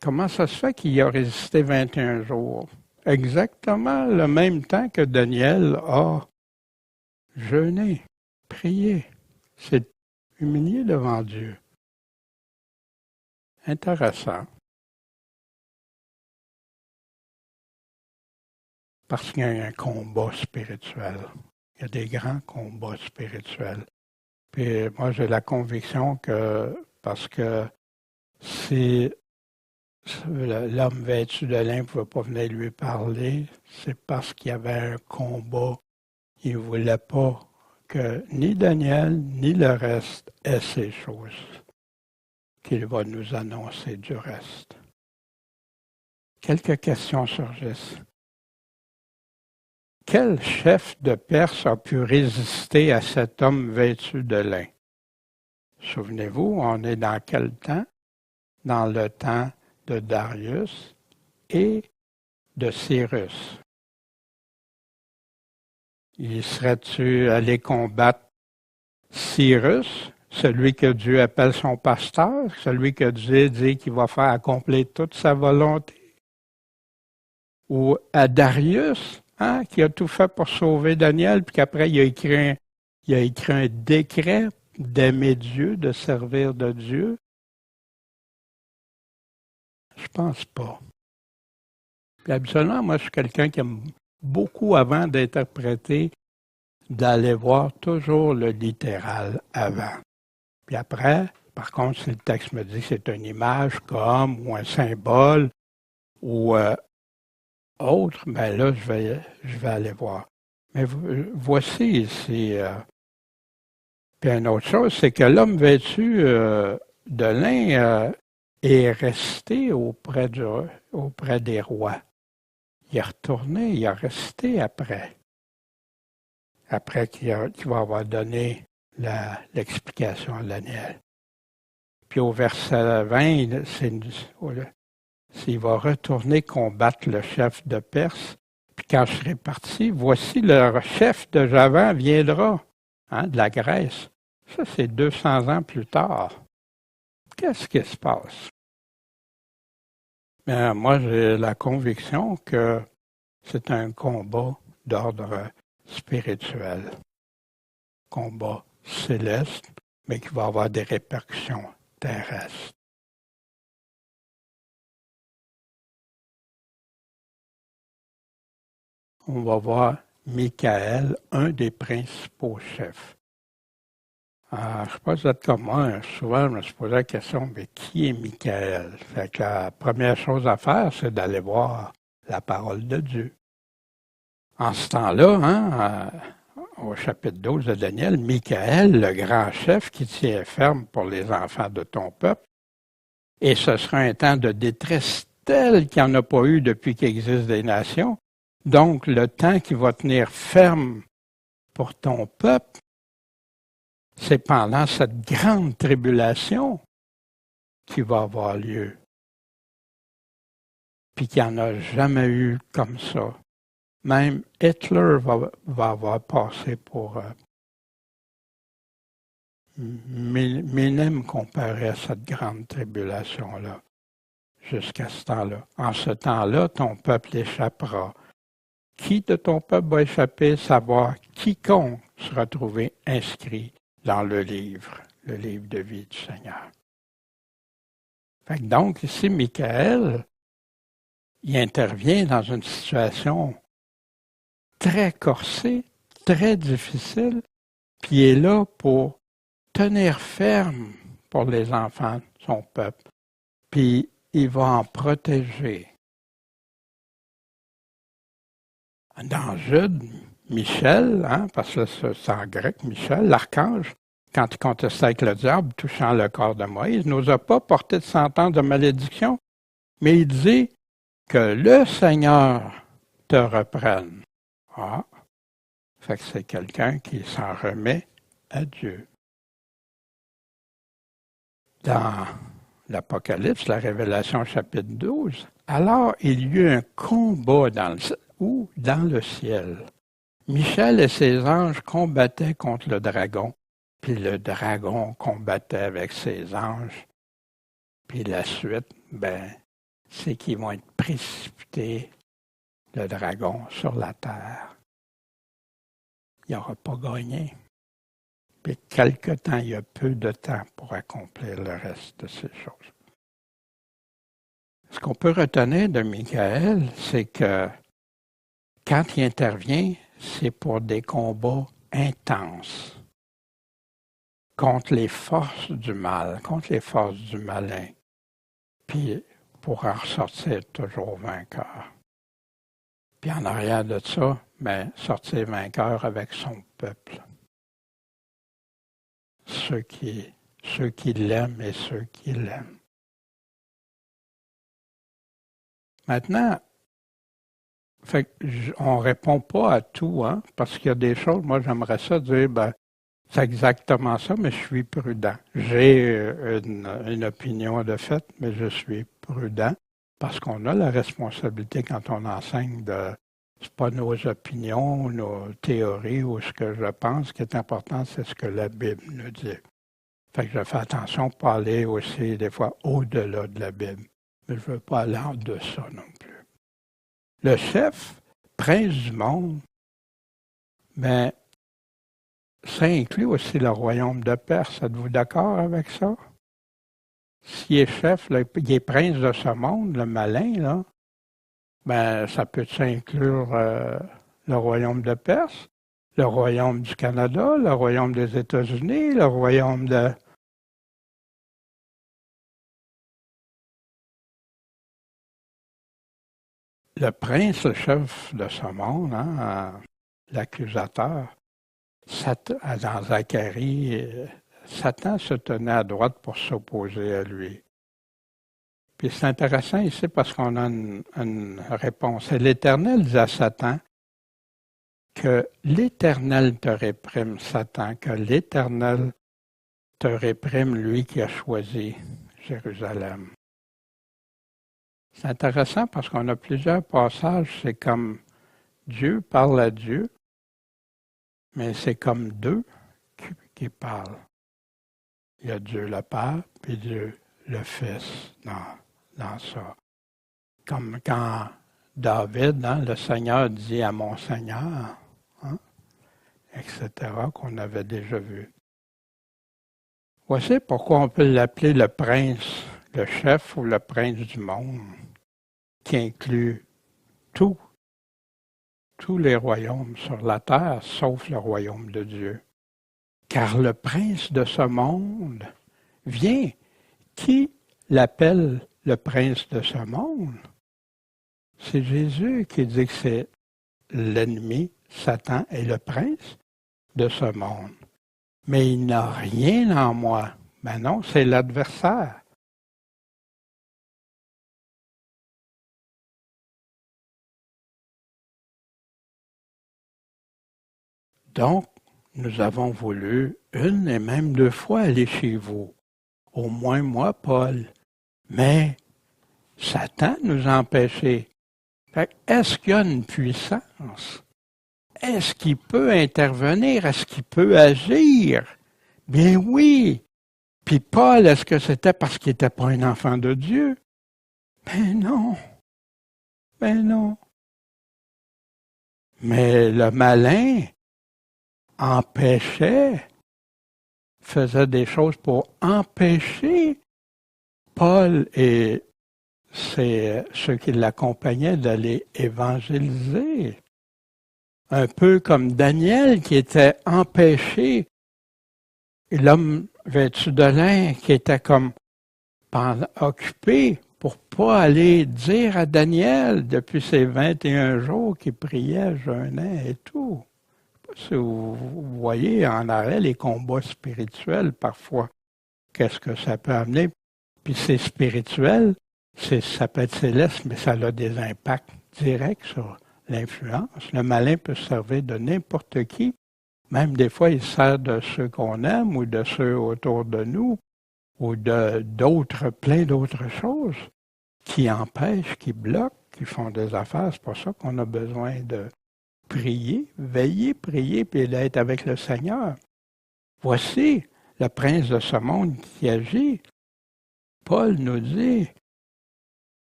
comment ça se fait qu'il a résisté 21 jours? Exactement le même temps que Daniel a jeûné, prié, s'est humilié devant Dieu. Intéressant. Parce qu'il y a un combat spirituel. Il y a des grands combats spirituels. Puis moi, j'ai la conviction que, parce que si l'homme vêtu de lin ne pouvait pas venir lui parler, c'est parce qu'il y avait un combat. Il ne voulait pas que ni Daniel, ni le reste aient ces choses qu'il va nous annoncer du reste. Quelques questions surgissent. Quel chef de Perse a pu résister à cet homme vêtu de lin? Souvenez-vous, on est dans quel temps? Dans le temps de Darius et de Cyrus. Y serais-tu allé combattre Cyrus, celui que Dieu appelle son pasteur, celui que Dieu dit qu'il va faire accomplir toute sa volonté? Ou à Darius, qui a tout fait pour sauver Daniel, puis qu'après il a écrit un décret d'aimer Dieu, de servir de Dieu? Je pense pas. Puis habituellement, moi, je suis quelqu'un qui aime beaucoup, avant d'interpréter, d'aller voir toujours le littéral avant. Puis après, par contre, si le texte me dit que c'est une image comme, ou un symbole, ou autre, ben là, je vais aller voir. Mais voici ici. Puis une autre chose, c'est que l'homme vêtu de lin est resté auprès des rois. Il est retourné, il est resté après. Après qu'il va avoir donné l'explication à Daniel. Puis au verset 20, s'il va retourner combattre le chef de Perse, puis quand je serai parti, voici le chef de Javan viendra, de la Grèce. Ça, c'est 200 ans plus tard. Qu'est-ce qui se passe? Bien, moi, j'ai la conviction que c'est un combat d'ordre spirituel, combat céleste, mais qui va avoir des répercussions terrestres. on va voir Michael, un des principaux chefs. Je ne sais pas si vous êtes comme moi, souvent je me suis posé la question, mais qui est Michael? Fait que la première chose à faire, c'est d'aller voir la parole de Dieu. En ce temps-là, au chapitre 12 de Daniel, Michael, le grand chef qui tient ferme pour les enfants de ton peuple, et ce sera un temps de détresse tel qu'il n'y en a pas eu depuis qu'existent des nations. Donc, le temps qui va tenir ferme pour ton peuple, c'est pendant cette grande tribulation qui va avoir lieu. Puis qu'il n'y en a jamais eu comme ça. Même Hitler va avoir passé pour minime comparé à cette grande tribulation-là, jusqu'à ce temps-là. En ce temps-là, ton peuple échappera. Qui de ton peuple va échapper? Savoir quiconque sera trouvé inscrit dans le livre de vie du Seigneur. Fait que donc, ici, Michael, il intervient dans une situation très corsée, très difficile, puis il est là pour tenir ferme pour les enfants de son peuple. Puis il va en protéger. Dans Jude, Michel, parce que c'est en grec, Michel, l'archange, quand il contestait avec le diable, touchant le corps de Moïse, n'osa pas porter de sentence de malédiction, mais il dit que le Seigneur te reprenne. Fait que c'est quelqu'un qui s'en remet à Dieu. Dans l'Apocalypse, la Révélation chapitre 12, alors il y eut un combat dans le ciel. Michel et ses anges combattaient contre le dragon, puis le dragon combattait avec ses anges. Puis la suite, c'est qu'ils vont être précipités, le dragon, sur la terre. Il n'aura pas gagné. Puis quelque temps, il y a peu de temps pour accomplir le reste de ces choses. Ce qu'on peut retenir de Michael, c'est que quand il intervient, c'est pour des combats intenses contre les forces du mal, contre les forces du malin, puis pour en ressortir toujours vainqueur. Puis en arrière de ça, sortir vainqueur avec son peuple. Ceux qui l'aiment et ceux qui l'aiment. Maintenant, on ne répond pas à tout, parce qu'il y a des choses, moi j'aimerais ça dire, c'est exactement ça, mais je suis prudent. J'ai une opinion de fait, mais je suis prudent parce qu'on a la responsabilité quand on enseigne c'est pas nos opinions, nos théories ou ce que je pense. Ce qui est important, c'est ce que la Bible nous dit. Fait que je fais attention pour aller aussi des fois au-delà de la Bible. Mais je ne veux pas aller en deçà non plus. Le chef, prince du monde, ça inclut aussi le royaume de Perse. Êtes-vous d'accord avec ça? S'il est chef, il est prince de ce monde, le malin, là, ça peut inclure le royaume de Perse, le royaume du Canada, le royaume des États-Unis, le royaume de... Le prince, le chef de ce monde, l'accusateur, dans Zacharie, Satan se tenait à droite pour s'opposer à lui. Puis c'est intéressant ici parce qu'on a une réponse. Et l'Éternel dit à Satan que l'Éternel te réprime, Satan, que l'Éternel te réprime, lui qui a choisi Jérusalem. C'est intéressant parce qu'on a plusieurs passages, c'est comme Dieu parle à Dieu, mais c'est comme deux qui parlent. Il y a Dieu le Père, puis Dieu le Fils dans ça. Comme quand David, le Seigneur dit à mon Seigneur, etc., qu'on avait déjà vu. Voici pourquoi on peut l'appeler le prince, le chef ou le prince du monde, qui inclut tout tous les royaumes sur la terre, sauf le royaume de Dieu. Car le prince de ce monde vient. Qui l'appelle le prince de ce monde? C'est Jésus qui dit que c'est l'ennemi, Satan, est le prince de ce monde. Mais il n'a rien en moi. Ben non, c'est l'adversaire. Donc, nous avons voulu une et même 2 fois aller chez vous. Au moins moi, Paul. Mais Satan nous a empêchés. Est-ce qu'il y a une puissance? Est-ce qu'il peut intervenir? Est-ce qu'il peut agir? Bien oui. Puis Paul, est-ce que c'était parce qu'il n'était pas un enfant de Dieu? Ben non. Ben non. Mais le malin empêchait, faisait des choses pour empêcher Paul et ceux qui l'accompagnaient d'aller évangéliser. Un peu comme Daniel qui était empêché, et l'homme vêtu de lin qui était comme occupé pour pas aller dire à Daniel depuis ses 21 jours qu'il priait, jeûnait et tout. Si vous voyez en arrêt les combats spirituels parfois, qu'est-ce que ça peut amener? Puis c'est spirituel, ça peut être céleste, mais ça a des impacts directs sur l'influence. Le malin peut se servir de n'importe qui. Même des fois, il sert de ceux qu'on aime ou de ceux autour de nous ou plein d'autres choses qui empêchent, qui bloquent, qui font des affaires. C'est pour ça qu'on a besoin de prier, veiller, prier, puis d'être avec le Seigneur. Voici le prince de ce monde qui agit. Paul nous dit,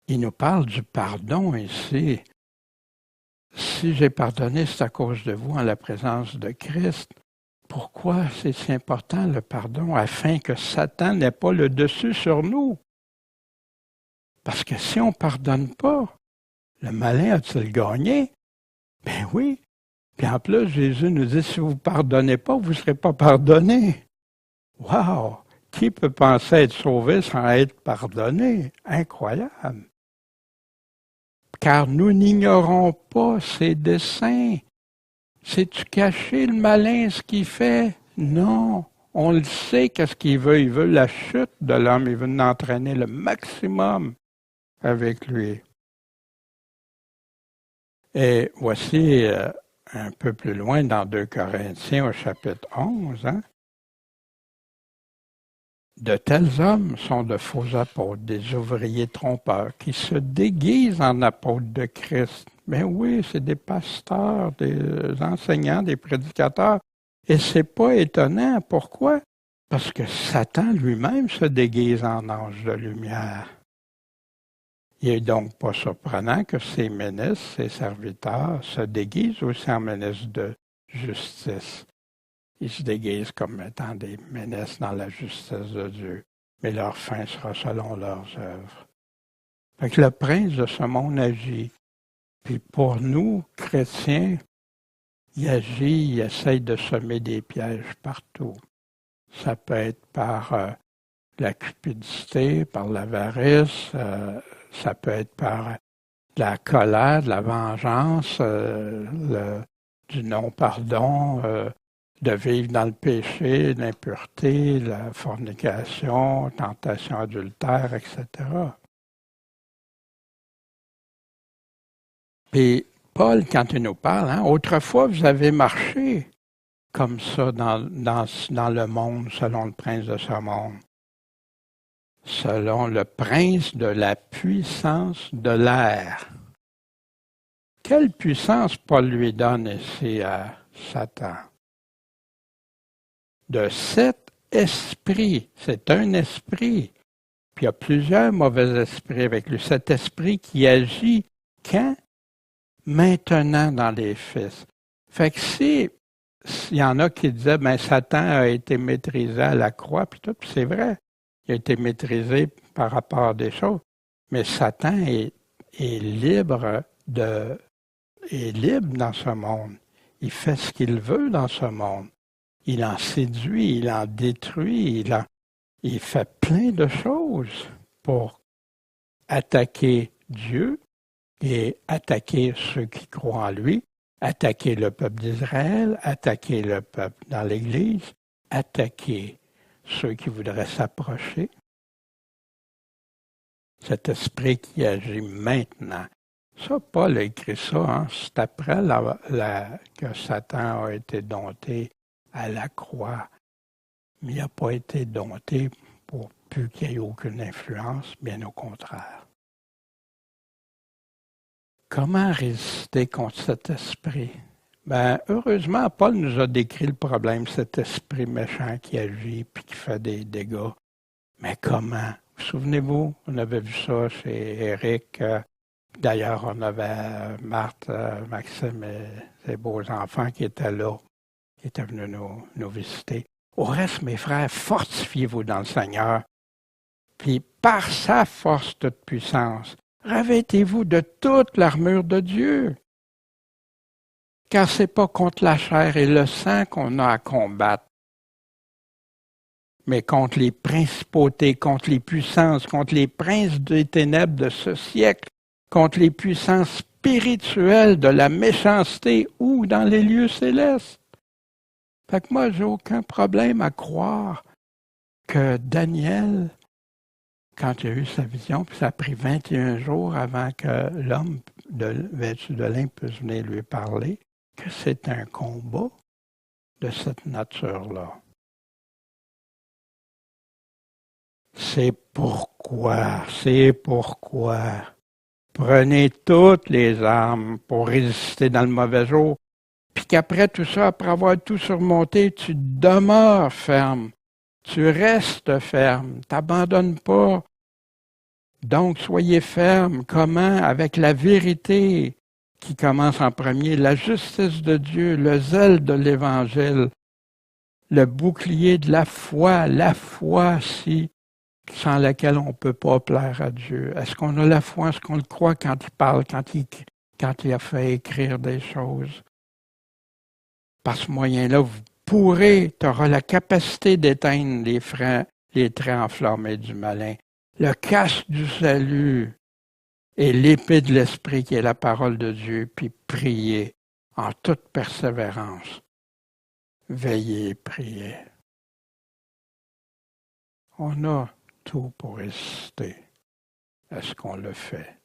il nous parle du pardon ici. Si j'ai pardonné, c'est à cause de vous en la présence de Christ. Pourquoi c'est si important le pardon? Afin que Satan n'ait pas le dessus sur nous. Parce que si on ne pardonne pas, le malin a-t-il gagné? Ben oui. Puis en plus, Jésus nous dit, si vous ne pardonnez pas, vous ne serez pas pardonné. Wow! Qui peut penser être sauvé sans être pardonné? Incroyable! Car nous n'ignorons pas ses desseins. Sais-tu cacher le malin ce qu'il fait? Non. On le sait qu'est-ce qu'il veut. Il veut la chute de l'homme. Il veut nous entraîner le maximum avec lui. Et voici un peu plus loin dans 2 Corinthiens au chapitre 11. De tels hommes sont de faux apôtres, des ouvriers trompeurs, qui se déguisent en apôtres de Christ. Mais oui, c'est des pasteurs, des enseignants, des prédicateurs. Et c'est pas étonnant. Pourquoi? Parce que Satan lui-même se déguise en ange de lumière. Il n'est donc pas surprenant que ses ministres, ses serviteurs, se déguisent aussi en ministres de justice. Ils se déguisent comme étant des ministres dans la justice de Dieu, mais leur fin sera selon leurs œuvres. Fait que le prince de ce monde agit. Puis pour nous, chrétiens, il agit, il essaye de semer des pièges partout. Ça peut être par la cupidité, par l'avarice, ça peut être par la colère, de la vengeance, du non-pardon, de vivre dans le péché, l'impureté, la fornication, tentation adultère, etc. Et Paul, quand il nous parle, autrefois vous avez marché comme ça dans le monde, selon le prince de ce monde. Selon le prince de la puissance de l'air. Quelle puissance Paul lui donne ici à Satan? De cet esprit, c'est un esprit, puis il y a plusieurs mauvais esprits avec lui. Cet esprit qui agit quand? Maintenant dans les fils. Fait que s'il y en a qui disaient, Satan a été maîtrisé à la croix, puis tout, puis c'est vrai. Il a été maîtrisé par rapport à des choses, mais Satan est libre est libre dans ce monde. Il fait ce qu'il veut dans ce monde. Il en séduit, il en détruit, il fait plein de choses pour attaquer Dieu et attaquer ceux qui croient en lui, attaquer le peuple d'Israël, attaquer le peuple dans l'Église, attaquer ceux qui voudraient s'approcher. Cet esprit qui agit maintenant. Ça, Paul a écrit ça, hein? C'est après que Satan a été dompté à la croix. Mais il n'a pas été dompté pour plus qu'il n'y ait aucune influence, bien au contraire. Comment résister contre cet esprit? Ben, heureusement, Paul nous a décrit le problème, cet esprit méchant qui agit puis qui fait des dégâts. Mais comment? Vous souvenez-vous, on avait vu ça chez Éric. D'ailleurs, on avait Marthe, Maxime et ses beaux enfants qui étaient là, qui étaient venus nous visiter. Au reste, mes frères, fortifiez-vous dans le Seigneur, puis par sa force toute puissance, revêtez-vous de toute l'armure de Dieu. Car ce n'est pas contre la chair et le sang qu'on a à combattre, mais contre les principautés, contre les puissances, contre les princes des ténèbres de ce siècle, contre les puissances spirituelles de la méchanceté ou dans les lieux célestes. Fait que moi, j'ai aucun problème à croire que Daniel, quand il a eu sa vision, puis ça a pris 21 jours avant que l'homme vêtu de lin puisse venir lui parler, que c'est un combat de cette nature-là. C'est pourquoi. Prenez toutes les armes pour résister dans le mauvais jour, puis qu'après tout ça, après avoir tout surmonté, tu demeures ferme, tu restes ferme, t'abandonnes pas. Donc, soyez ferme. Comment? Avec la vérité qui commence en premier, la justice de Dieu, le zèle de l'Évangile, le bouclier de la foi sans laquelle on ne peut pas plaire à Dieu. Est-ce qu'on a la foi? Est-ce qu'on le croit quand il parle, quand il a fait écrire des choses? Par ce moyen-là, tu auras la capacité d'éteindre les traits enflammés du malin, le casque du salut et l'épée de l'esprit qui est la parole de Dieu, puis prier en toute persévérance. Veillez et priez. On a tout pour résister. Est-ce qu'on le fait?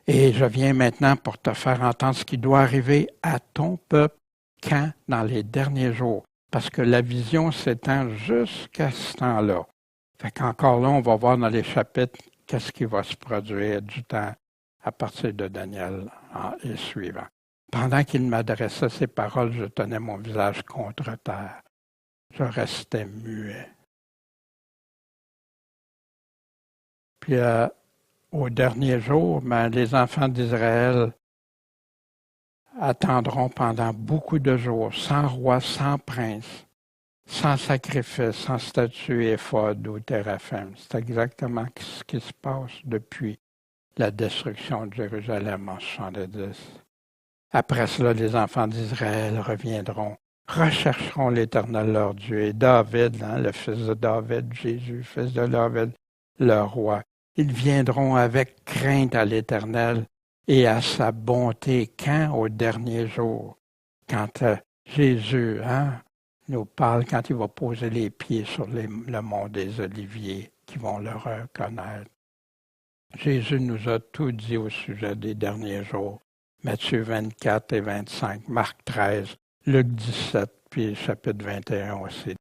Et je viens maintenant pour te faire entendre ce qui doit arriver à ton peuple quand? Dans les derniers jours. Parce que la vision s'étend jusqu'à ce temps-là. Fait qu'encore là, on va voir dans les chapitres qu'est-ce qui va se produire du temps à partir de Daniel et suivant. Pendant qu'il m'adressait ces paroles, je tenais mon visage contre terre. Je restais muet. Puis au dernier jour, les enfants d'Israël attendront pendant beaucoup de jours, sans roi, sans prince, sans sacrifice, sans statue, éphod ou téraphim. C'est exactement ce qui se passe depuis la destruction de Jérusalem en 70. Après cela, les enfants d'Israël reviendront, rechercheront l'Éternel leur Dieu. Et David, le fils de David, Jésus, fils de David, leur roi. Ils viendront avec crainte à l'Éternel et à sa bonté quand? Au dernier jour. Quand Jésus nous parle, quand il va poser les pieds sur le mont des Oliviers, qui vont le reconnaître. Jésus nous a tout dit au sujet des derniers jours. Matthieu 24 et 25, Marc 13, Luc 17, puis chapitre 21 aussi.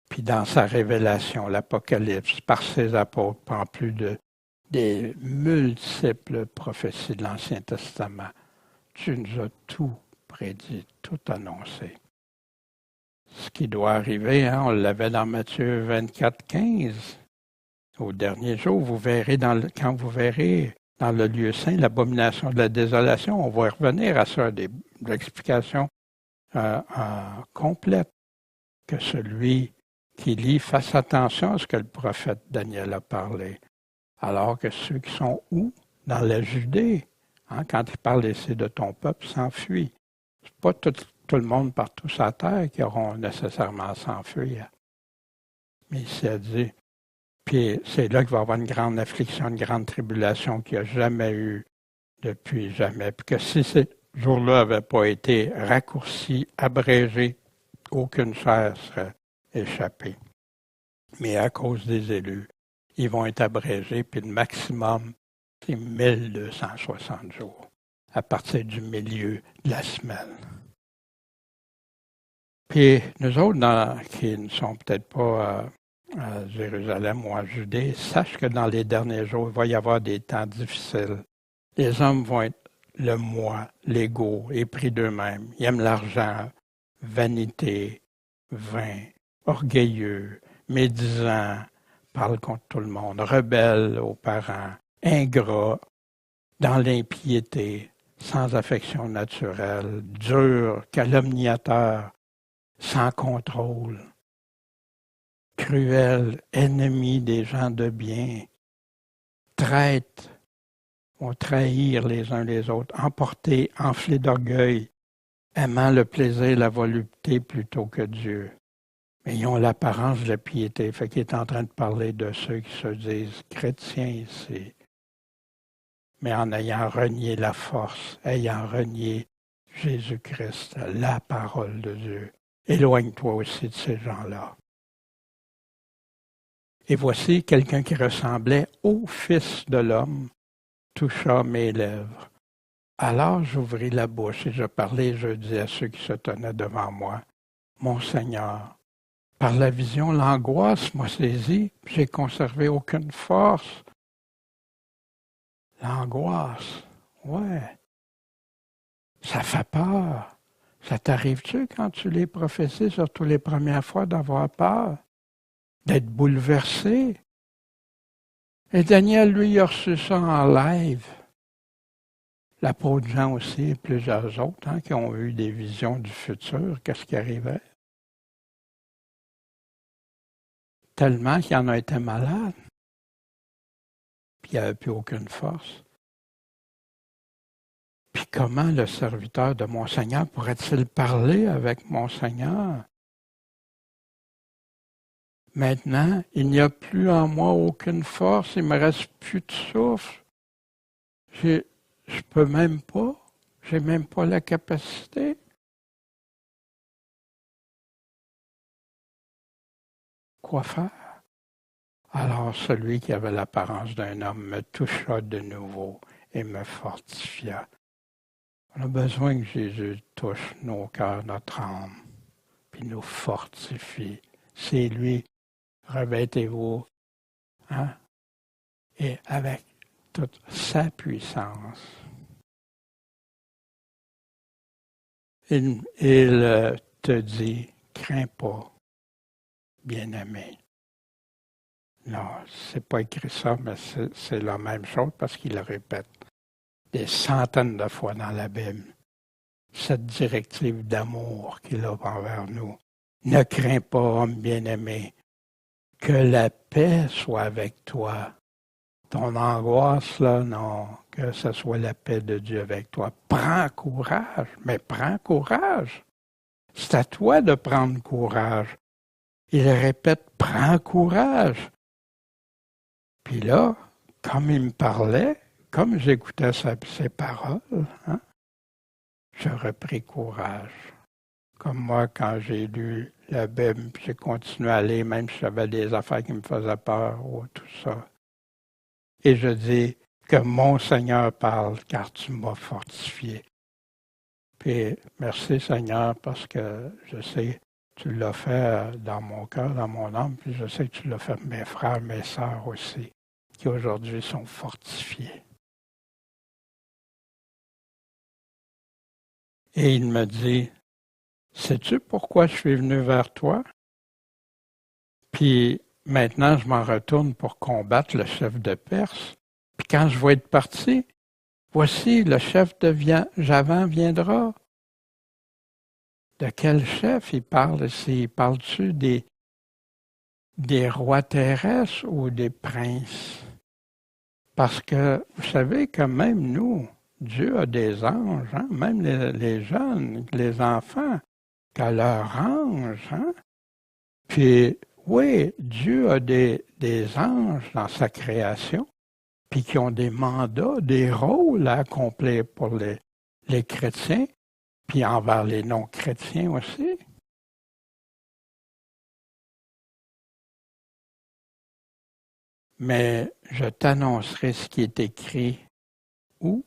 Puis dans sa révélation, l'Apocalypse, par ses apôtres, en plus des multiples prophéties de l'Ancien Testament, tu nous as tout prédit, tout annoncé. Ce qui doit arriver, on l'avait dans Matthieu 24, 15. Au dernier jour, vous verrez quand vous verrez dans le lieu saint l'abomination de la désolation, on va revenir à ça, des explications complètes, que celui qui lit fasse attention à ce que le prophète Daniel a parlé. Alors que ceux qui sont où? Dans la Judée, Hein, quand il parle ici de ton peuple s'enfuit, c'est pas tout le monde partout sur la terre qui auront nécessairement à s'enfuir. Mais ici, elle dit, puis c'est là qu'il va y avoir une grande affliction, une grande tribulation qu'il n'y a jamais eu depuis jamais. Puis que si ces jours-là n'avaient pas été raccourcis, abrégés, aucune chair serait échappée. Mais à cause des élus, ils vont être abrégés, puis le maximum, c'est 1260 jours, à partir du milieu de la semaine. Puis nous autres, qui ne sont peut-être pas à Jérusalem ou à Judée, sache que dans les derniers jours, il va y avoir des temps difficiles. Les hommes vont être le moi, l'ego, épris d'eux-mêmes. Ils aiment l'argent, vanité, vin, orgueilleux, médisants, parlent contre tout le monde, rebelles aux parents, ingrats, dans l'impiété, sans affection naturelle, durs, calomniateurs, sans contrôle, cruels, ennemis des gens de bien, traîtres, vont trahir les uns les autres, emportés, enflés d'orgueil, aimant le plaisir et la volupté plutôt que Dieu. Mais ils ont l'apparence de la piété. Fait qu'il est en train de parler de ceux qui se disent chrétiens ici, mais en ayant renié la force, ayant renié Jésus-Christ, la parole de Dieu. Éloigne-toi aussi de ces gens-là. Et voici quelqu'un qui ressemblait au Fils de l'homme, toucha mes lèvres. Alors j'ouvris la bouche et je parlais, je dis à ceux qui se tenaient devant moi, mon Seigneur, par la vision, l'angoisse m'a saisi, j'ai conservé aucune force. L'angoisse, ouais, ça fait peur. Ça t'arrive-tu quand tu les prophéties, surtout les premières fois, d'avoir peur, d'être bouleversé? Et Daniel, lui, il a reçu ça en live. L'apôtre Jean aussi et plusieurs autres qui ont eu des visions du futur, qu'est-ce qui arrivait. Tellement qu'il en a été malade, puis il n'y avait plus aucune force. Puis comment le serviteur de mon Seigneur pourrait-il parler avec mon Seigneur? Maintenant, il n'y a plus en moi aucune force, il ne me reste plus de souffle. Je peux même pas, j'ai même pas la capacité. Quoi faire? Alors celui qui avait l'apparence d'un homme me toucha de nouveau et me fortifia. On a besoin que Jésus touche nos cœurs, notre âme, puis nous fortifie. C'est lui, revêtez-vous, et avec toute sa puissance. Il te dit, crains pas, bien-aimé. Non, c'est pas écrit ça, mais c'est la même chose parce qu'il le répète des centaines de fois dans la Bible. Cette directive d'amour qu'il a envers nous. Ne crains pas, homme bien-aimé, que la paix soit avec toi. Ton angoisse, là, non, que ce soit la paix de Dieu avec toi. Prends courage, mais prends courage. C'est à toi de prendre courage. Il répète, prends courage. Puis là, comme il me parlait, comme j'écoutais ses paroles, je repris courage. Comme moi, quand j'ai lu la Bible, puis j'ai continué à lire, même si j'avais des affaires qui me faisaient peur, tout ça. Et je dis que mon Seigneur parle, car tu m'as fortifié. Puis merci Seigneur, parce que je sais que tu l'as fait dans mon cœur, dans mon âme, puis je sais que tu l'as fait pour mes frères, mes sœurs aussi, qui aujourd'hui sont fortifiés. Et il me dit, sais-tu pourquoi je suis venu vers toi? Puis maintenant, je m'en retourne pour combattre le chef de Perse. Puis quand je vais être parti, voici, le chef de Javan viendra. De quel chef il parle ici? Parle-tu des rois terrestres ou des princes? Parce que, vous savez que même nous, Dieu a des anges, hein? Même les jeunes, les enfants, qu'à leur ange. Hein? Puis, oui, Dieu a des anges dans sa création, puis qui ont des mandats, des rôles à accomplir pour les chrétiens, puis envers les non-chrétiens aussi. Mais je t'annoncerai ce qui est écrit où?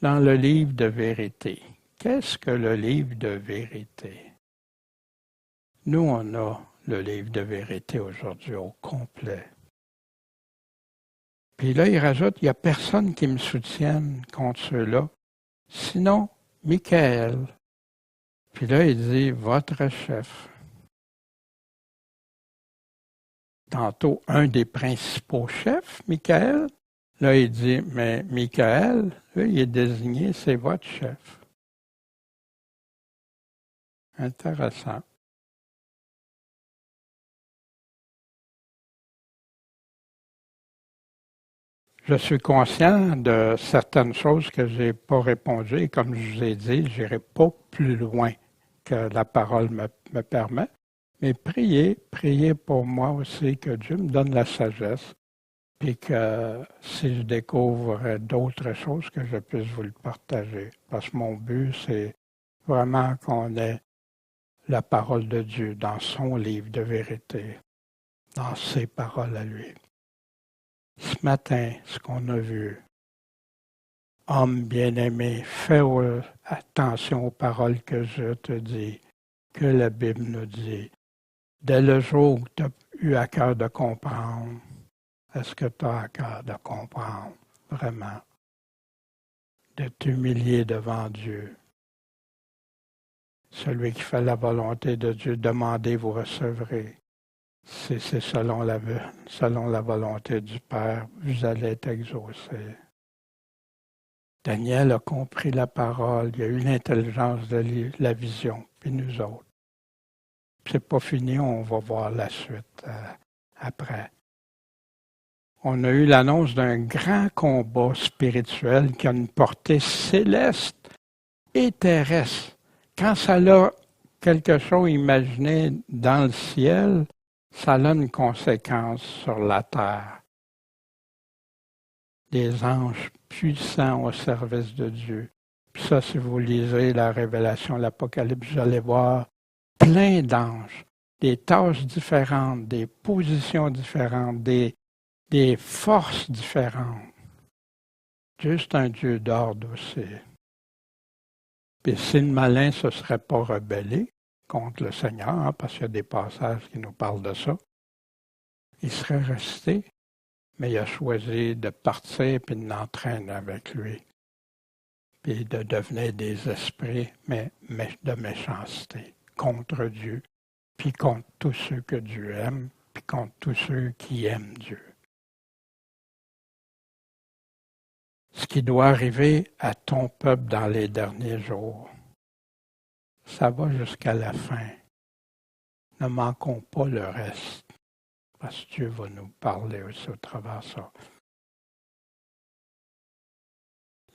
Dans le livre de vérité. Qu'est-ce que le livre de vérité? Nous, on a le livre de vérité aujourd'hui au complet. Puis là, il rajoute, il n'y a personne qui me soutienne contre ceux-là, sinon Michael. Puis là, il dit, votre chef. Tantôt, un des principaux chefs, Michael. Là, il dit, mais Michael, là, il est désigné, c'est votre chef. Intéressant. Je suis conscient de certaines choses que je n'ai pas répondu et comme je vous ai dit, je n'irai pas plus loin que la parole me permet. Mais priez pour moi aussi que Dieu me donne la sagesse et que si je découvre d'autres choses, que je puisse vous le partager. Parce que mon but, c'est vraiment qu'on ait la parole de Dieu dans son livre de vérité, dans ses paroles à lui. Ce matin, ce qu'on a vu, homme bien-aimé, fais attention aux paroles que je te dis, que la Bible nous dit. Dès le jour où tu as eu à cœur de comprendre, est-ce que tu as à cœur de comprendre vraiment, de t'humilier devant Dieu? Celui qui fait la volonté de Dieu, demandez, vous recevrez. Si c'est selon la volonté du Père, vous allez être exaucés. Daniel a compris la parole, il a eu l'intelligence de la vision, puis nous autres. C'est pas fini, on va voir la suite après. On a eu l'annonce d'un grand combat spirituel qui a une portée céleste et terrestre. Quand ça a quelque chose imaginé dans le ciel, ça a une conséquence sur la terre. Des anges puissants au service de Dieu. Puis ça, si vous lisez la Révélation, l'Apocalypse, vous allez voir plein d'anges, des tâches différentes, des positions différentes, des forces différentes. Dieu, c'est un Dieu d'ordre aussi. Puis si le malin ne se serait pas rebellé contre le Seigneur, hein, parce qu'il y a des passages qui nous parlent de ça, il serait resté, mais il a choisi de partir et de l'entraîner avec lui, puis de devenir des esprits mais de méchanceté contre Dieu, puis contre tous ceux que Dieu aime, puis contre tous ceux qui aiment Dieu. Ce qui doit arriver à ton peuple dans les derniers jours, ça va jusqu'à la fin. Ne manquons pas le reste, parce que Dieu va nous parler aussi au travers de ça.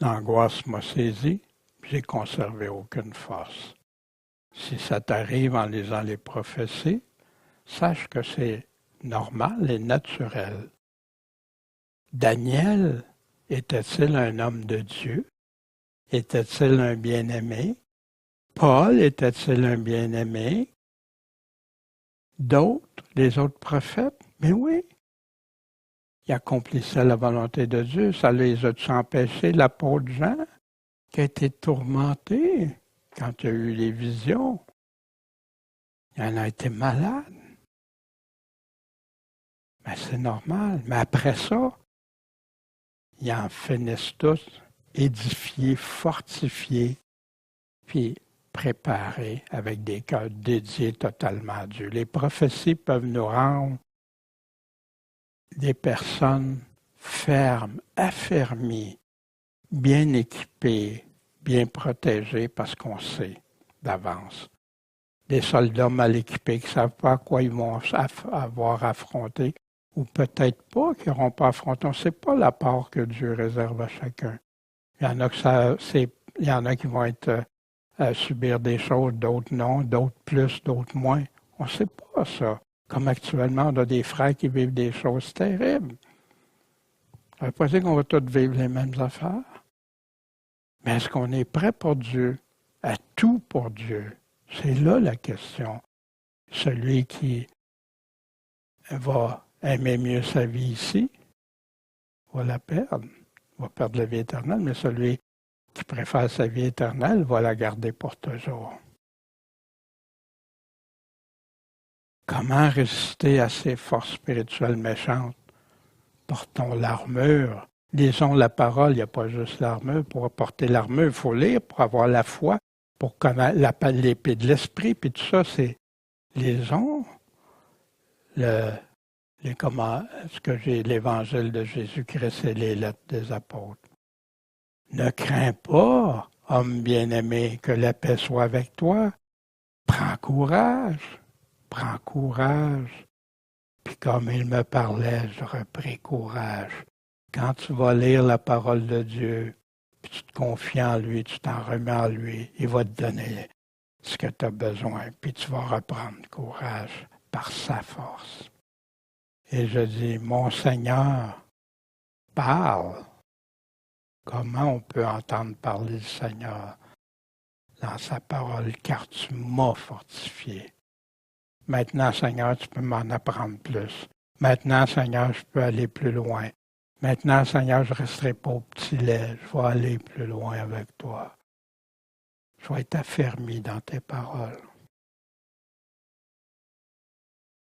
L'angoisse m'a saisi, j'ai conservé aucune force. Si ça t'arrive en lisant les prophéties, sache que c'est normal et naturel. Daniel, était-il un homme de Dieu? Était-il un bien-aimé? Paul, était-il un bien-aimé? D'autres, les autres prophètes? Mais oui. Ils accomplissaient la volonté de Dieu. Ça les a empêchés, l'apôtre Jean, qui a été tourmenté quand il a eu les visions. Il en a été malade. Mais c'est normal. Mais après ça, ils en finissent tous édifiés, fortifiés, puis préparés avec des cœurs dédiés totalement à Dieu. Les prophéties peuvent nous rendre des personnes fermes, affermies, bien équipées, bien protégées parce qu'on sait d'avance. Des soldats mal équipés qui ne savent pas à quoi ils vont avoir affronté, ou peut-être pas qu'ils n'auront pas affronté. On ne sait pas la part que Dieu réserve à chacun. Il y en a qui vont être subir des choses, d'autres non, d'autres plus, d'autres moins. On ne sait pas ça. Comme actuellement, on a des frères qui vivent des choses terribles. Ça ne veut pas dire qu'on va tous vivre les mêmes affaires. Mais est-ce qu'on est prêt pour Dieu, à tout pour Dieu? C'est là la question. Celui qui va aimer mieux sa vie ici va la perdre. Va perdre la vie éternelle, mais celui qui préfère sa vie éternelle va la garder pour toujours. Comment résister à ces forces spirituelles méchantes? Portons l'armure. Lisons la parole, il n'y a pas juste l'armure. Pour porter l'armure, il faut lire pour avoir la foi, pour connaître l'épée de l'esprit, puis tout ça, c'est lisons ce que j'ai l'évangile de Jésus-Christ et les lettres des apôtres. Ne crains pas, homme bien-aimé, que la paix soit avec toi. Prends courage. Puis comme il me parlait, je repris courage. Quand tu vas lire la parole de Dieu, puis tu te confies en lui, tu t'en remets en lui, il va te donner ce que tu as besoin, puis tu vas reprendre courage par sa force. Et je dis, mon Seigneur, parle. Comment on peut entendre parler du Seigneur dans sa parole, car tu m'as fortifié. Maintenant, Seigneur, tu peux m'en apprendre plus. Maintenant, Seigneur, je peux aller plus loin. Maintenant, Seigneur, je ne resterai pas au petit lait. Je vais aller plus loin avec toi. Je vais être affermi dans tes paroles.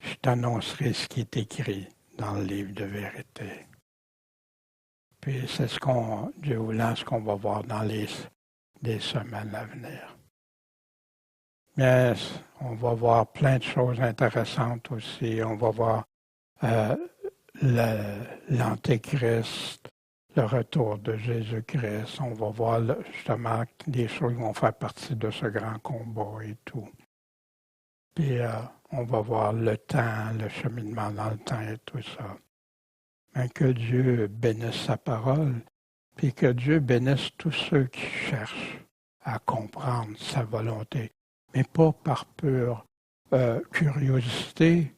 Je t'annoncerai ce qui est écrit dans le livre de vérité. Puis c'est Dieu voulant, ce qu'on va voir dans les semaines à venir. Mais on va voir plein de choses intéressantes aussi. On va voir l'Antéchrist, le retour de Jésus-Christ. On va voir justement des choses qui vont faire partie de ce grand combat et tout. Puis on va voir le temps, le cheminement dans le temps et tout ça. Mais que Dieu bénisse sa parole, puis que Dieu bénisse tous ceux qui cherchent à comprendre sa volonté, mais pas par pure curiosité,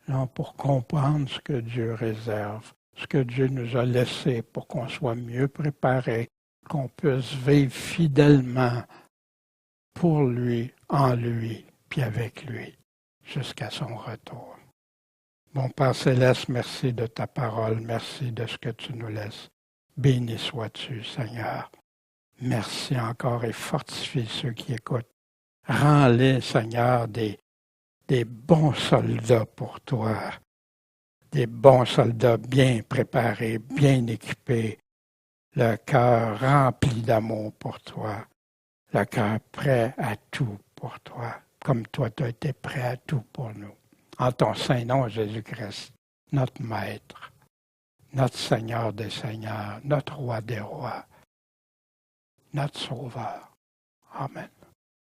non, pour comprendre ce que Dieu réserve, ce que Dieu nous a laissé pour qu'on soit mieux préparés, qu'on puisse vivre fidèlement pour lui, en lui, puis avec lui, jusqu'à son retour. Mon Père céleste, merci de ta parole, merci de ce que tu nous laisses. Béni sois-tu, Seigneur. Merci encore et fortifie ceux qui écoutent. Rends-les, Seigneur, des bons soldats pour toi, des bons soldats bien préparés, bien équipés, le cœur rempli d'amour pour toi, le cœur prêt à tout pour toi, comme toi tu as été prêt à tout pour nous. En ton saint nom, Jésus-Christ, notre Maître, notre Seigneur des Seigneurs, notre Roi des Rois, notre Sauveur. Amen.